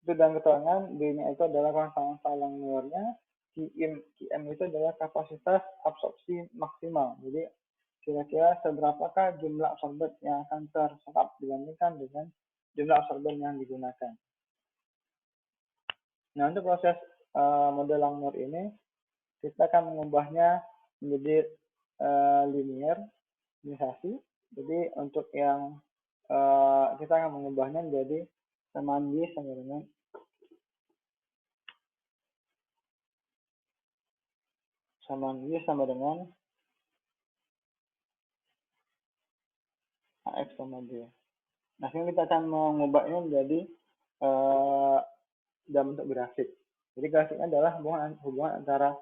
Itu dan keterangan D-nya itu adalah konstanta Langmuirnya, Qm itu adalah kapasitas absorpsi maksimal. Jadi kira-kira seberapakah jumlah absorben yang akan terserap dibandingkan dengan jumlah absorben yang digunakan. Nah, untuk proses model Langmuir ini, kita akan mengubahnya menjadi linearisasi. Jadi untuk yang kita akan mengubahnya menjadi samaan Y sama dengan AX sama B. Nah, sekarang kita akan mengubahnya menjadi dalam bentuk grafik. Jadi grafiknya adalah hubungan antara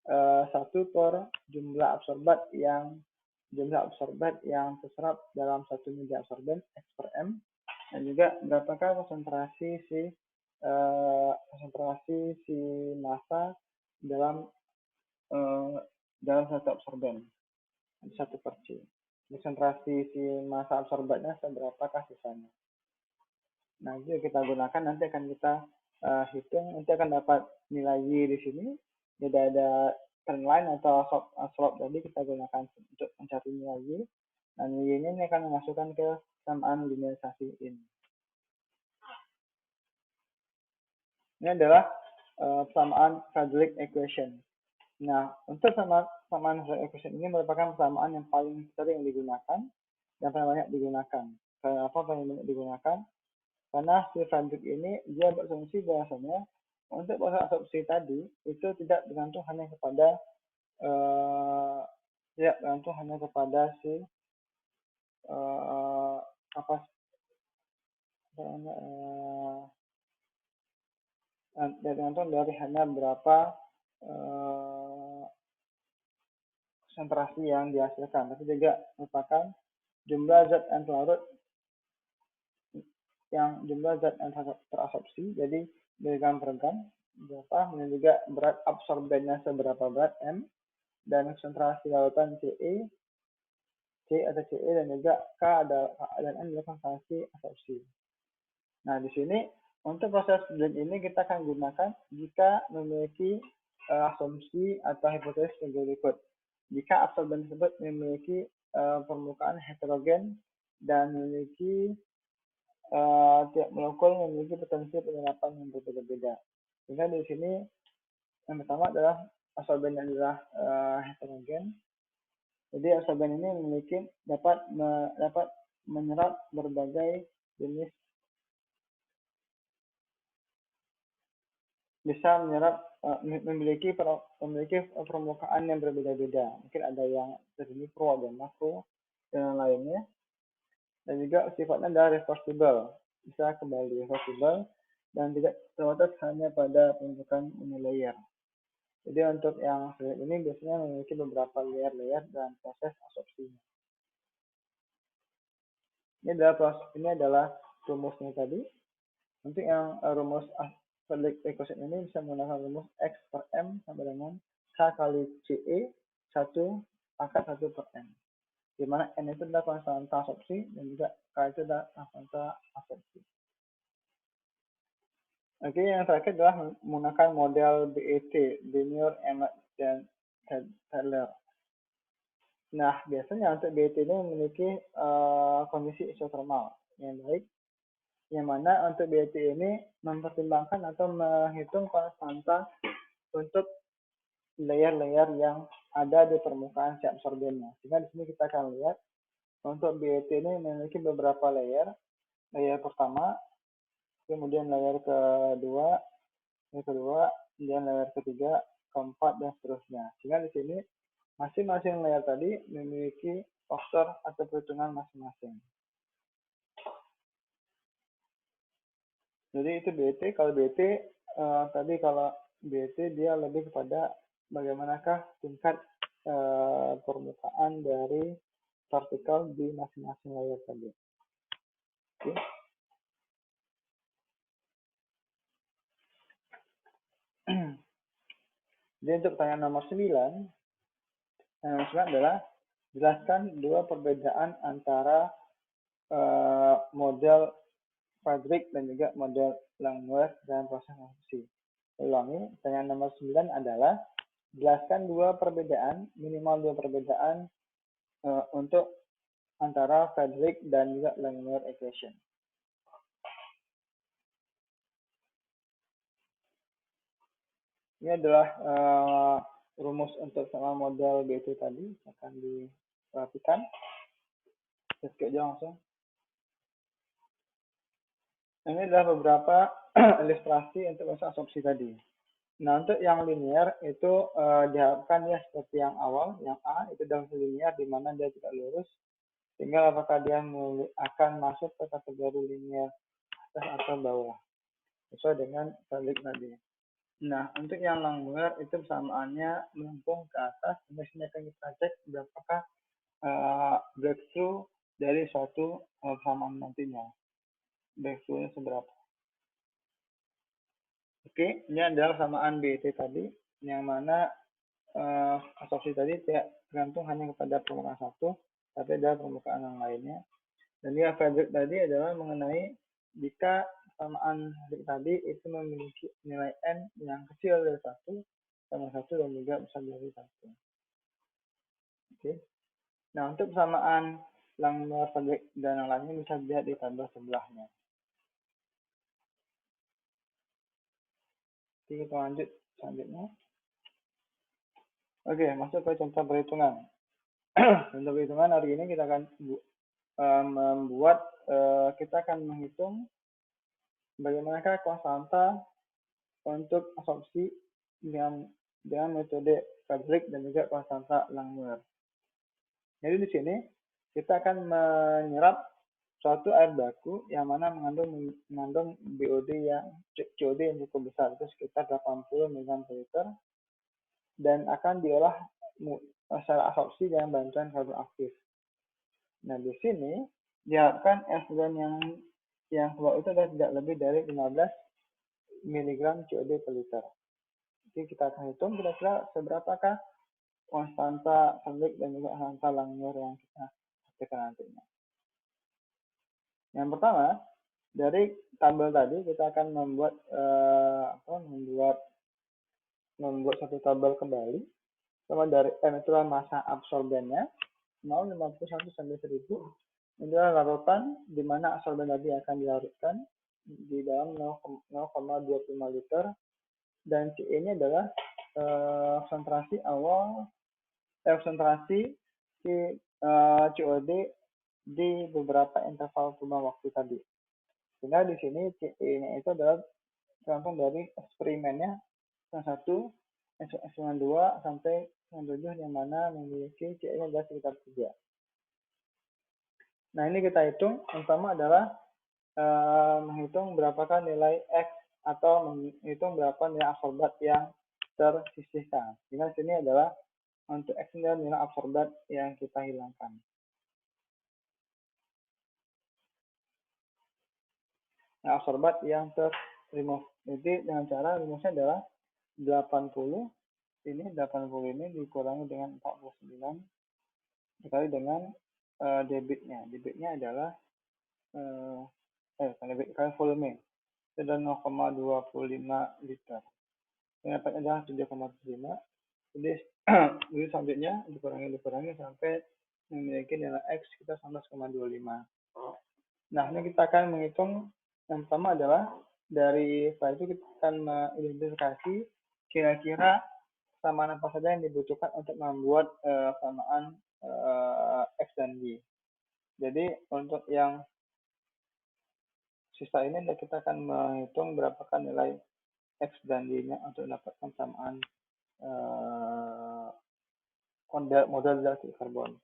1 per jumlah absorbat yang jumlah absorben yang terserap dalam satu media absorben X per M, dan juga berapakah konsentrasi si massa dalam satu absorben, satu per C. Konsentrasi si massa absorbennya seberapakah sisanya. Nah, itu kita gunakan, nanti akan kita hitung, nanti akan dapat nilai Y di sini. Jadi ada trendline atau slope tadi kita gunakan untuk mencari nilai Y. Dan Y ini akan memasukkan ke persamaan linearisasi ini. Ini adalah persamaan Frederick equation. Nah, untuk persamaan Frederick equation ini merupakan persamaan yang paling sering digunakan dan paling banyak digunakan. Kenapa paling banyak digunakan? Karena si Frederick ini dia berasumsi bahwasanya untuk proses absorpsi tadi itu tidak bergantung hanya kepada si tergantung dari hanya berapa konsentrasi yang dihasilkan, tapi juga merupakan jumlah zat yang terlarut jumlah zat yang terabsorpsi, jadi miligram per gram berapa, dan juga berat absorbennya seberapa berat M, dan konsentrasi larutan C atau CE, dan juga K dan M adalah konsentrasi absorpsi. Nah, di sini untuk proses blend ini kita akan gunakan jika memiliki asumsi atau hipotesis sebagai berikut. Jika absorben tersebut memiliki permukaan heterogen dan memiliki tiap molekul memiliki potensi penyerapan yang berbeda-beda. Sehingga di sini yang pertama adalah absorben yang adalah heterogen. Jadi absorben ini dapat menyerap berbagai jenis, bisa memiliki permukaan yang berbeda-beda. Mungkin ada yang mikro, ada makro, dan lainnya. Dan juga sifatnya adalah reversible, bisa kembali reversible dan tidak terbatas hanya pada pembentukan layer. Jadi untuk yang ini biasanya memiliki beberapa layer dalam proses absorpsinya. Ini adalah rumusnya tadi. Untuk yang rumus Frederick equation ini bisa menggunakan rumus X per M sama dengan K kali CE 1 pangkat 1 per M. Di mana N itu adalah konstanta absorpsi dan juga K itu adalah konstanta absorpsi. Oke, yang terakhir adalah menggunakan model BET, Benioff, Emmett, dan Taylor. Nah, biasanya untuk BET ini memiliki kondisi isotermal yang baik, yang mana untuk BET ini mempertimbangkan atau menghitung konstanta untuk layer-layer yang ada di permukaan si absorbennya. Sehingga di sini kita akan lihat untuk BET ini memiliki beberapa layer. Layer pertama, kemudian layer kedua, kemudian layer ketiga, keempat, dan seterusnya. Sehingga di sini masing-masing layer tadi memiliki faktor atau perhitungan masing-masing. Jadi itu BET. Kalau BET tadi kalau BET dia lebih kepada bagaimanakah tingkat permukaan dari partikel di masing-masing layer tadi. Oke. Jadi untuk pertanyaan nomor 9 adalah jelaskan dua perbedaan antara model Frederick dan juga model Langmuir dalam proses absorpsi. Ulangi, pertanyaan nomor 9 adalah jelaskan minimal dua perbedaan untuk antara Frederick dan juga Langmuir equation. Ini adalah rumus untuk sama model BET tadi, akan diperhatikan. Kita skip aja langsung. Ini adalah beberapa ilustrasi untuk proses absorpsi tadi. Nah, untuk yang linear itu diharapkan ya seperti yang awal, yang A itu dalam linear di mana dia tidak lurus, sehingga apakah dia akan masuk ke kategori linear atas atau bawah, sesuai dengan Frederick tadi. Nah, untuk yang Langmuir itu persamaannya melengkung ke atas, sehingga akan kita cek berapakah breakthrough dari suatu persamaan nantinya. Breakthrough-nya seberapa. Oke, ini adalah persamaan BT tadi, yang mana asumsi tadi tidak tergantung hanya kepada permukaan satu, tapi ada permukaan yang lainnya. Dan yang Frederick tadi adalah mengenai jika persamaan tadi itu memiliki nilai n yang kecil dari satu, sama satu dan juga besar dari satu. Oke. Nah, untuk persamaan Langmuir, Frederick dan yang lainnya bisa dilihat di tabel sebelahnya. Oke, kita lanjut selanjutnya. Oke, masuk ke contoh perhitungan. Contoh perhitungan hari ini kita akan kita akan menghitung bagaimanakah konstanta untuk asumsi dengan metode Frederick dan juga konstanta Langmuir. Jadi di sini kita akan menyerap suatu air baku yang mana mengandung COD yang cukup besar, itu sekitar 80 mg per liter, dan akan diolah secara asumsi dengan bantuan karbon aktif. Nah, di sini diharapkan efluent yang keluar itu adalah tidak lebih dari 15 mg COD per liter. Jadi kita akan hitung kira-kira seberapakah konstanta Frederick dan juga konstanta Langmuir yang kita hasilkan nantinya. Yang pertama, dari tabel tadi kita akan membuat satu tabel kembali, sama dari itulah masa absorbennya 0,51 sampai 1000. Ini adalah larutan di mana absorben tadi akan dilarutkan di dalam 0,25 liter, dan CE ini adalah konsentrasi si COD di beberapa interval kurun waktu tadi. Sehingga di sini CE-nya itu adalah tergantung dari eksperimennya, yang 1, yang 2, sampai yang 7, yang mana memiliki CE-nya adalah sekitar 3. Nah, ini kita hitung. Yang pertama adalah menghitung berapakah nilai X atau menghitung berapa nilai absorbat yang tersisihkan. Sehingga sini adalah untuk X adalah nilai absorbat yang kita hilangkan. Nah, absorbat yang ter-remove. Jadi dengan cara rumusnya adalah 80 ini dikurangi dengan 49 dikali dengan debitnya. Debitnya adalah debit kali volume. Itu adalah 0,25 liter. Yang dapatnya adalah 7,75. Jadi selanjutnya dikurangi sampai memiliki nilai X kita 19,25. Nah, ini kita akan menghitung. Yang pertama adalah dari file itu kita akan mengidentifikasi kira-kira persamaan apa saja yang dibutuhkan untuk membuat persamaan X dan Y. Jadi untuk yang sisa ini kita akan menghitung berapakah nilai X dan Y-nya untuk mendapatkan persamaan model zat karbon.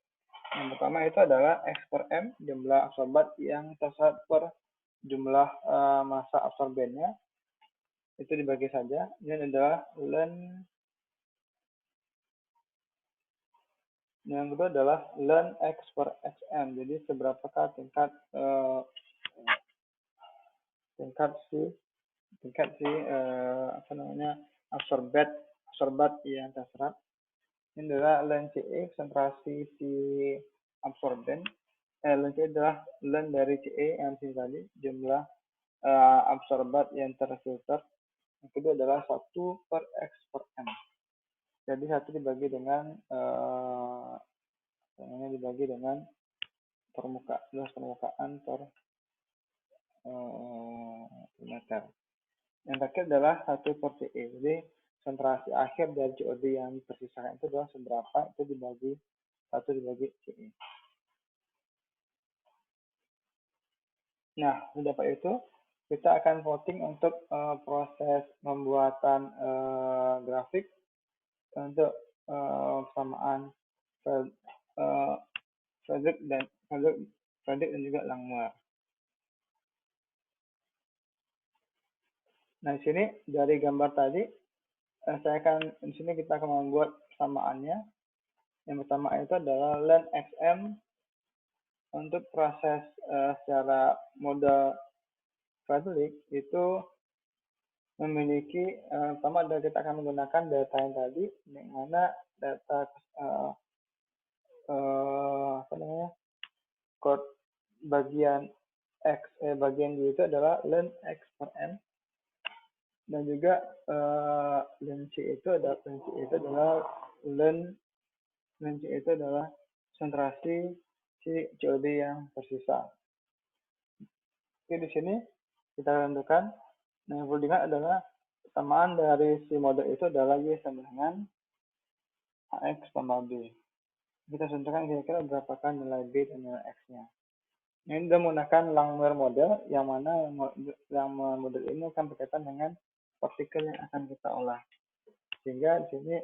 Yang pertama itu adalah X per M, jumlah absorbat yang terserap per jumlah massa absorbennya, itu dibagi saja. Ini adalah ln. Yang kedua adalah ln X per XM. Jadi seberapakah tingkat absorbat yang terserap. Ini adalah ln CE, konsentrasi si absorben. Ln CE adalah ln dari CE yang sini tadi, jumlah absorbat yang terfilter. Yang kedua adalah 1 per X per M. Jadi 1 dibagi dengan permukaan per meter. Yang terakhir adalah 1 per CE. Jadi konsentrasi akhir dari COD yang tersisakan itu adalah seberapa, itu dibagi 1 dibagi CE. Nah, dapat itu kita akan voting untuk proses pembuatan grafik untuk persamaan Frederick dan juga Langmuir. Nah, di sini dari gambar tadi di sini kita akan membuat persamaannya. Yang pertama itu adalah len XM untuk proses secara model Frederick itu memiliki pertama adalah kita akan menggunakan data yang tadi, yang mana data apa namanya code bagian bagian Y itu adalah len X per M, dan juga len C itu adalah len C itu adalah konsentrasi si COD yang tersisa. Oke, di sini kita tentukan. Nah, yang perlu diingat adalah persamaan dari si model itu adalah Y sama dengan AX tambah B. Kita tentukan kira-kira berapakah nilai B dan nilai X-nya. Ini sudah menggunakan Langmuir model, yang mana Langmuir model ini akan berkaitan dengan partikel yang akan kita olah. Sehingga di sini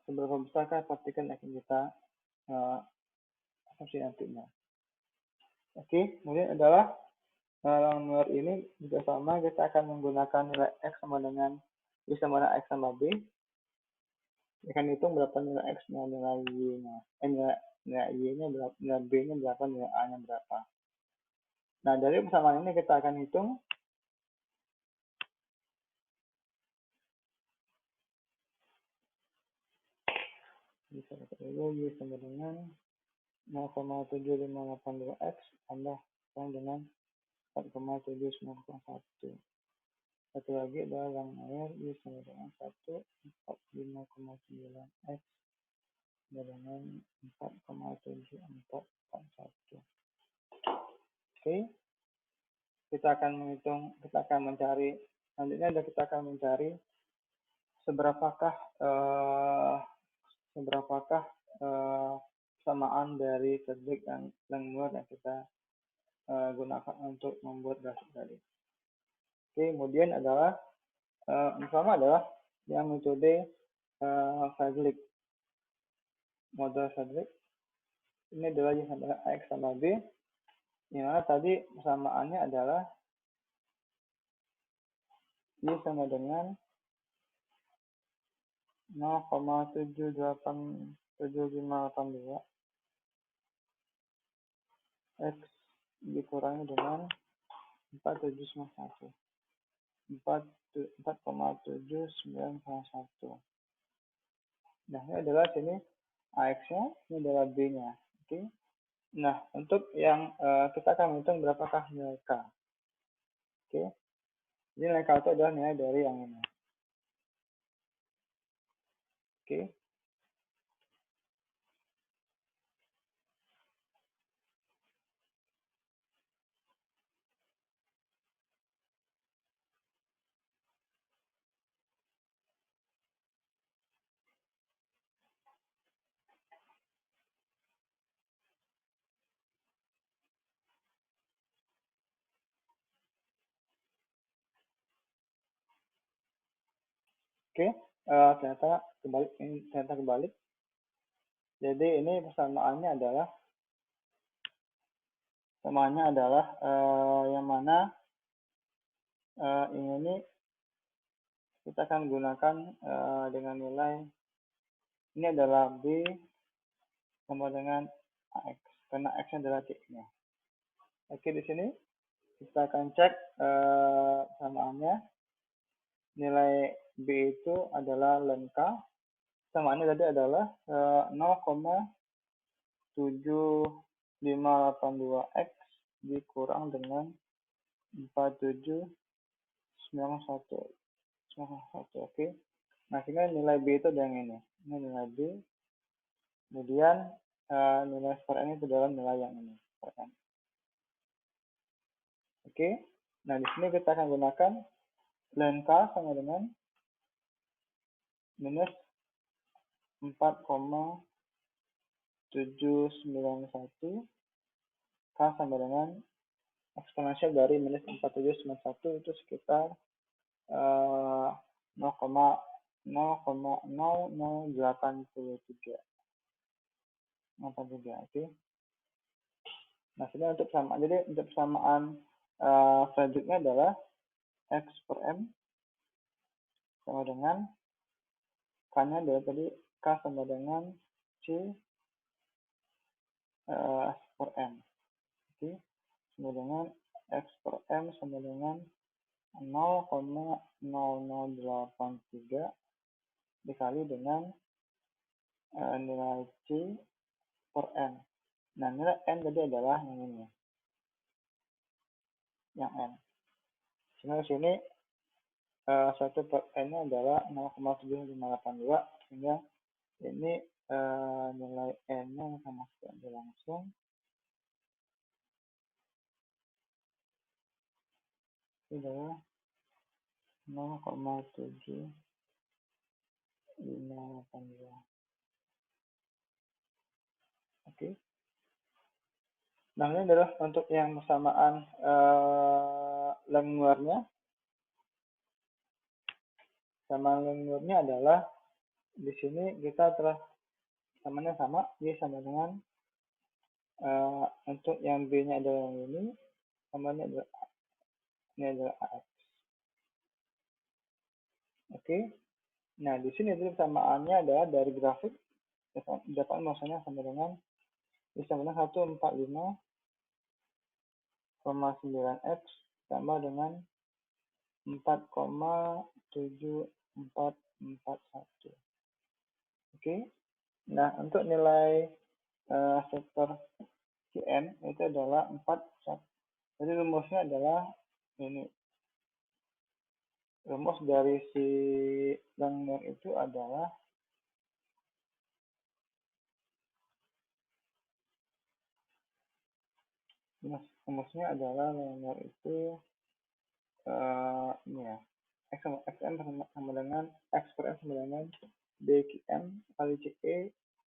seberapa besarkah partikel yang akan kita asumsi nantinya. Oke, kemudian adalah Langmuir ini juga sama, kita akan menggunakan nilai X sama dengan Y sama dengan X tambah B. Kita akan hitung berapa nilai X-nya, nilai Y-nya. Nilai Y-nya berapa, nilai B-nya berapa, nilai A-nya berapa. Nah, dari persamaan ini kita akan hitung bisa dulu Y sama dengan 0,7582X tambah dengan 4,7901. Satu lagi adalah Langmuir Y sama dengan 145,9X dengan 4,7441. Oke, kita akan mencari, selanjutnya kita akan mencari seberapakah samaan dari Frederick dan Langmuir yang kita gunakan untuk membuat grafik tadi. Oke, kemudian adalah yang pertama adalah yang metode Frederick, model Frederick. Ini adalah Y sama dengan AX tambah B, yang mana tadi persamaannya adalah Y sama dengan 0,78582 X dikurangi dengan 4,791. Nah, ini adalah sini AX-nya, ini adalah B-nya. Oke. Nah, untuk yang kita akan menghitung berapakah nilai K. Oke. Jadi nilai K itu adalah nilai dari yang ini. Oke. Oke. Ternyata kebalik. Jadi ini persamaannya adalah yang mana ini kita akan gunakan dengan nilai ini adalah B sama dengan AX, karena X-nya adalah C-nya. Oke, di sini kita akan cek samaannya. Nilai B itu adalah len K, samaannya tadi adalah 0,7582X dikurang dengan 4791. Oke. Nah, sehingga nilai B itu ada yang ini. Ini nilai B. Kemudian nilai skor N itu adalah nilai yang ini. Oke. Nah, di sini kita akan gunakan len K sama dengan minus 4,791. K sama dengan eksponensial dari minus 4791 itu sekitar 0,00083. Oke. Nah, sini untuk persamaan. Jadi untuk persamaan Fredericknya adalah X per M sama dengan K K-nya adalah tadi K sama dengan C per M. Oke, sama dengan X per M sama dengan 0,0083 dikali dengan nilai C per N. Nah, nilai N tadi adalah yang ini, yang N. Sehingga di sini 1 per N-nya adalah 0,7582, sehingga ini nilai N-nya akan masuk aja langsung. Ini adalah 0,7582. Oke. Nah, ini adalah untuk yang persamaan lengmuarnya. Sama lengmuarnya adalah di sini kita telah samanya sama, Y sama dengan untuk yang B-nya adalah yang ini, samanya adalah ini adalah AX. Oke. Nah, di sini itu persamaannya adalah dari grafik dapat maksudnya sama dengan sama dengan 145,9x tambah dengan 4,7441. Oke. Nah, untuk nilai sektor Cn itu adalah 4. Jadi rumusnya adalah ini. Rumus dari si lengmuar itu adalah rumusnya adalah lengmuar itu ini ya, xm sama dengan x per m sama dengan bqm kali ce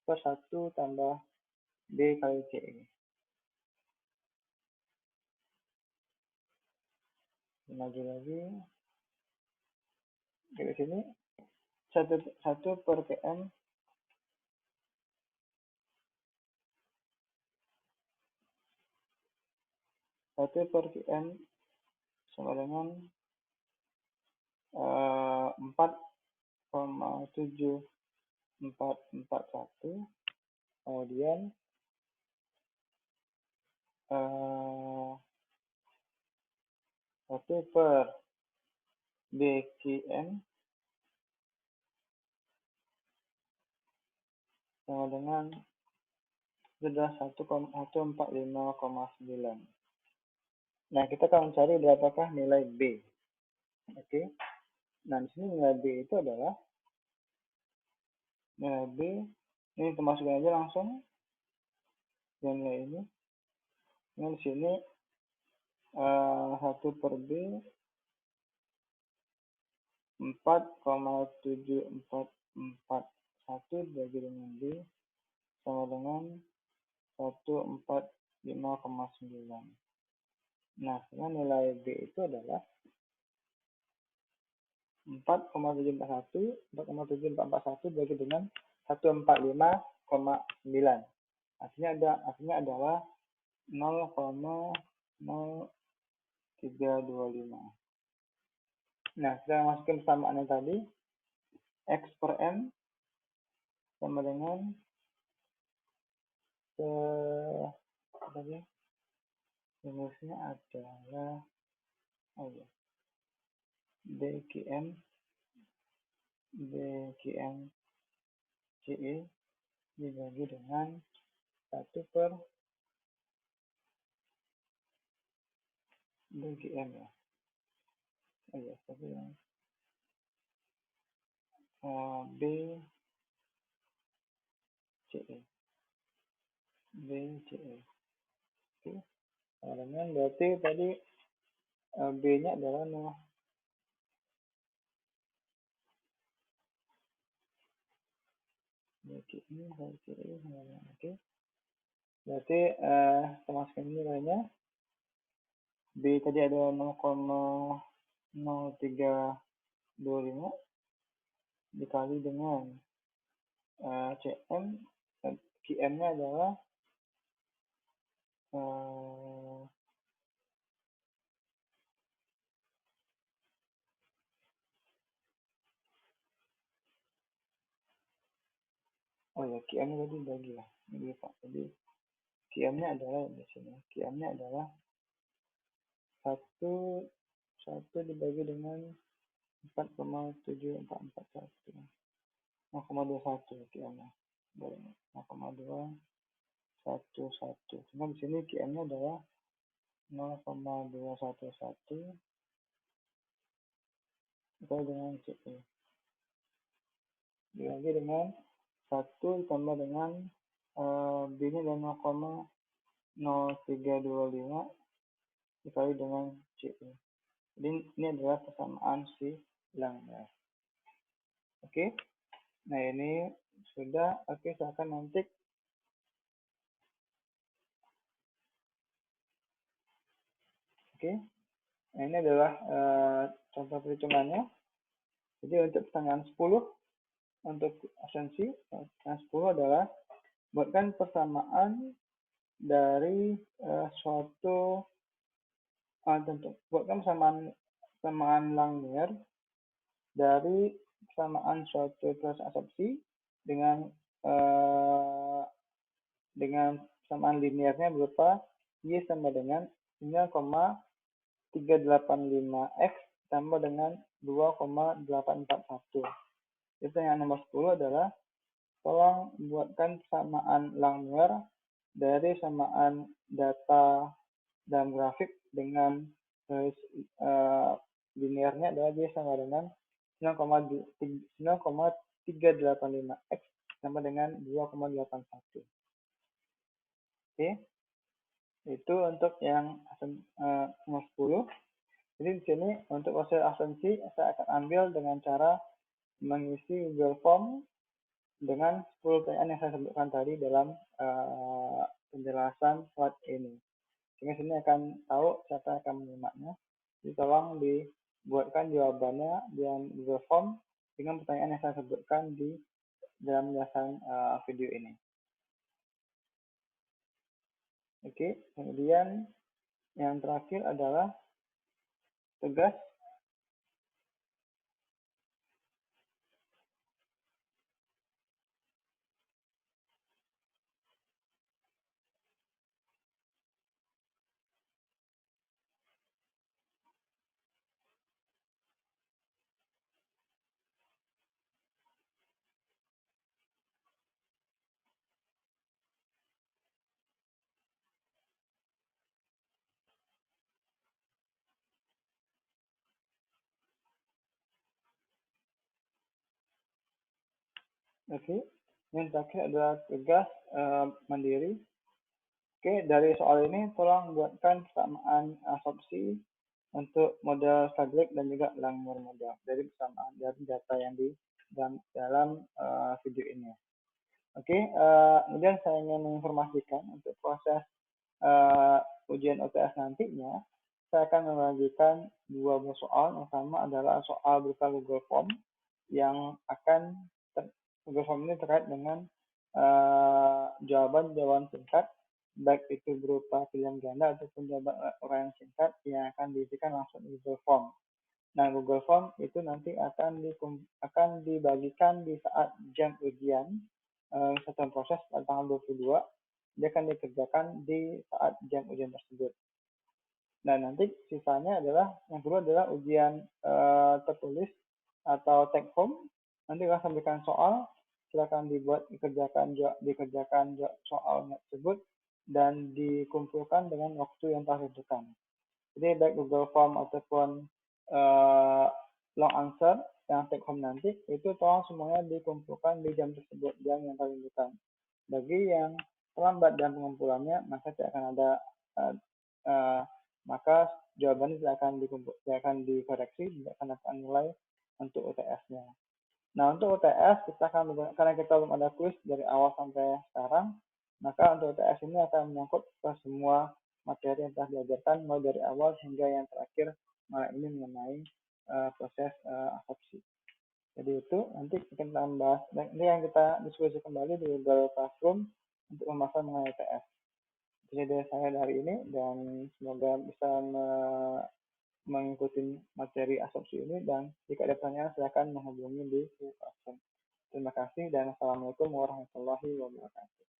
per 1 tambah b kali ce. Lagi dari sini 1 per km 1 per km sama dengan 4,7441. Kemudian 1 per bqm sama dengan sudah 145,9. Nah, kita akan mencari berapakah nilai B. Oke. Nah, di sini nilai B itu adalah nilai B, ini kita masukkan aja langsung nilai ini. Ini di sini 1 per B 4,7441 dibagi dengan B sama dengan 145,9. Nah, sekarang nilai B itu adalah 4,7441 dibagi dengan 145,9. Artinya adalah 0,0325. Nah, kita masukin persamaannya tadi, X per M sama dengan rumusnya adalah BQM CE dibagi dengan 1 per BQM ya. Tapi yang BCE. Oke. Dengan berarti tadi B-nya adalah 0. Oke. Berarti termasuk ini nilainya. B tadi ada 0,0325 dikali dengan CM, QM-nya adalah Oh ya, QM-nya tadi bagi ya. Ini Pak. Jadi QM-nya adalah di sini. QM-nya adalah satu satu dibagi dengan 4,7441. 0,21 QM-nya. 0,211. Cuma di sini QM-nya adalah 0,211 dikali dengan CE. Dibagi dengan 1 ditambah dengan B-nya adalah 0,0325 dikali dengan CE. Jadi ini adalah persamaan si bilangnya. Oke. Nah ini sudah. Oke, saya akan nanti. Oke. Nah ini adalah contoh perhitungannya. Jadi untuk pertanyaan 10, untuk asensi, pertanyaan 10 adalah buatkan persamaan dari suatu buatkan persamaan Langmuir dari persamaan suatu proses absorpsi dengan persamaan linearnya berupa Y sama dengan 9,385X tambah dengan 2,841. Itu yang nomor 10 adalah tolong buatkan persamaan Langmuir dari persamaan data dalam grafik dengan linearnya adalah dia sama dengan 9,385X sama dengan 2,81. Oke, itu untuk yang nomor 10. Jadi di sini untuk proses asensi saya akan ambil dengan cara mengisi Google Form dengan 10 pertanyaan yang saya sebutkan tadi dalam penjelasan slide ini. Sehingga sini akan tahu siapa yang akan menyimaknya. Jadi tolong dibuatkan jawabannya di Google Form dengan pertanyaan yang saya sebutkan di dalam penjelasan video ini. Oke, kemudian yang terakhir adalah tugas. Oke, yang terakhir adalah tugas mandiri. Oke, dari soal ini tolong buatkan persamaan asumsi untuk model Sadrick dan juga Langmuir model dari persamaan dari data yang di dalam video ini. Oke, kemudian saya ingin menginformasikan untuk proses ujian UTS nantinya, saya akan membagikan dua buah soal. Yang pertama adalah soal berupa Google Form yang Google Form ini terkait dengan jawaban-jawaban singkat, baik itu berupa pilihan ganda ataupun jawaban uraian singkat yang akan diisikan langsung di Google Form. Nah, Google Form itu nanti akan dibagikan di saat jam ujian satuan proses pada tanggal 22. Dia akan dikerjakan di saat jam ujian tersebut. Nah, nanti sisanya adalah yang kedua adalah ujian tertulis atau take home. Nanti akan sampaikan soal, silakan dikerjakan soalnya tersebut dan dikumpulkan dengan waktu yang telah ditentukan. Jadi baik Google Form ataupun long answer yang take home nanti itu tolong semuanya dikumpulkan di jam tersebut, jam yang telah ditentukan. Bagi yang terlambat dalam pengumpulannya, maka tidak akan ada maka jawabannya tidak akan dikoreksi, tidak akan dapat nilai untuk UTS-nya. Nah, untuk UTS karena kita belum ada kuis dari awal sampai sekarang, maka untuk UTS ini akan menyangkut ke semua materi yang telah diajarkan mulai dari awal hingga yang terakhir malam ini mengenai proses asopsi. Jadi itu nanti kita bahas. Dan ini yang kita diskusi kembali di Google Classroom untuk pembahasan mengenai UTS. Jadi saya dari ini dan semoga bisa mengikuti materi asopsi ini, dan jika ada pertanyaan silakan menghubungi di Google Classroom. Terima kasih dan assalamualaikum warahmatullahi wabarakatuh.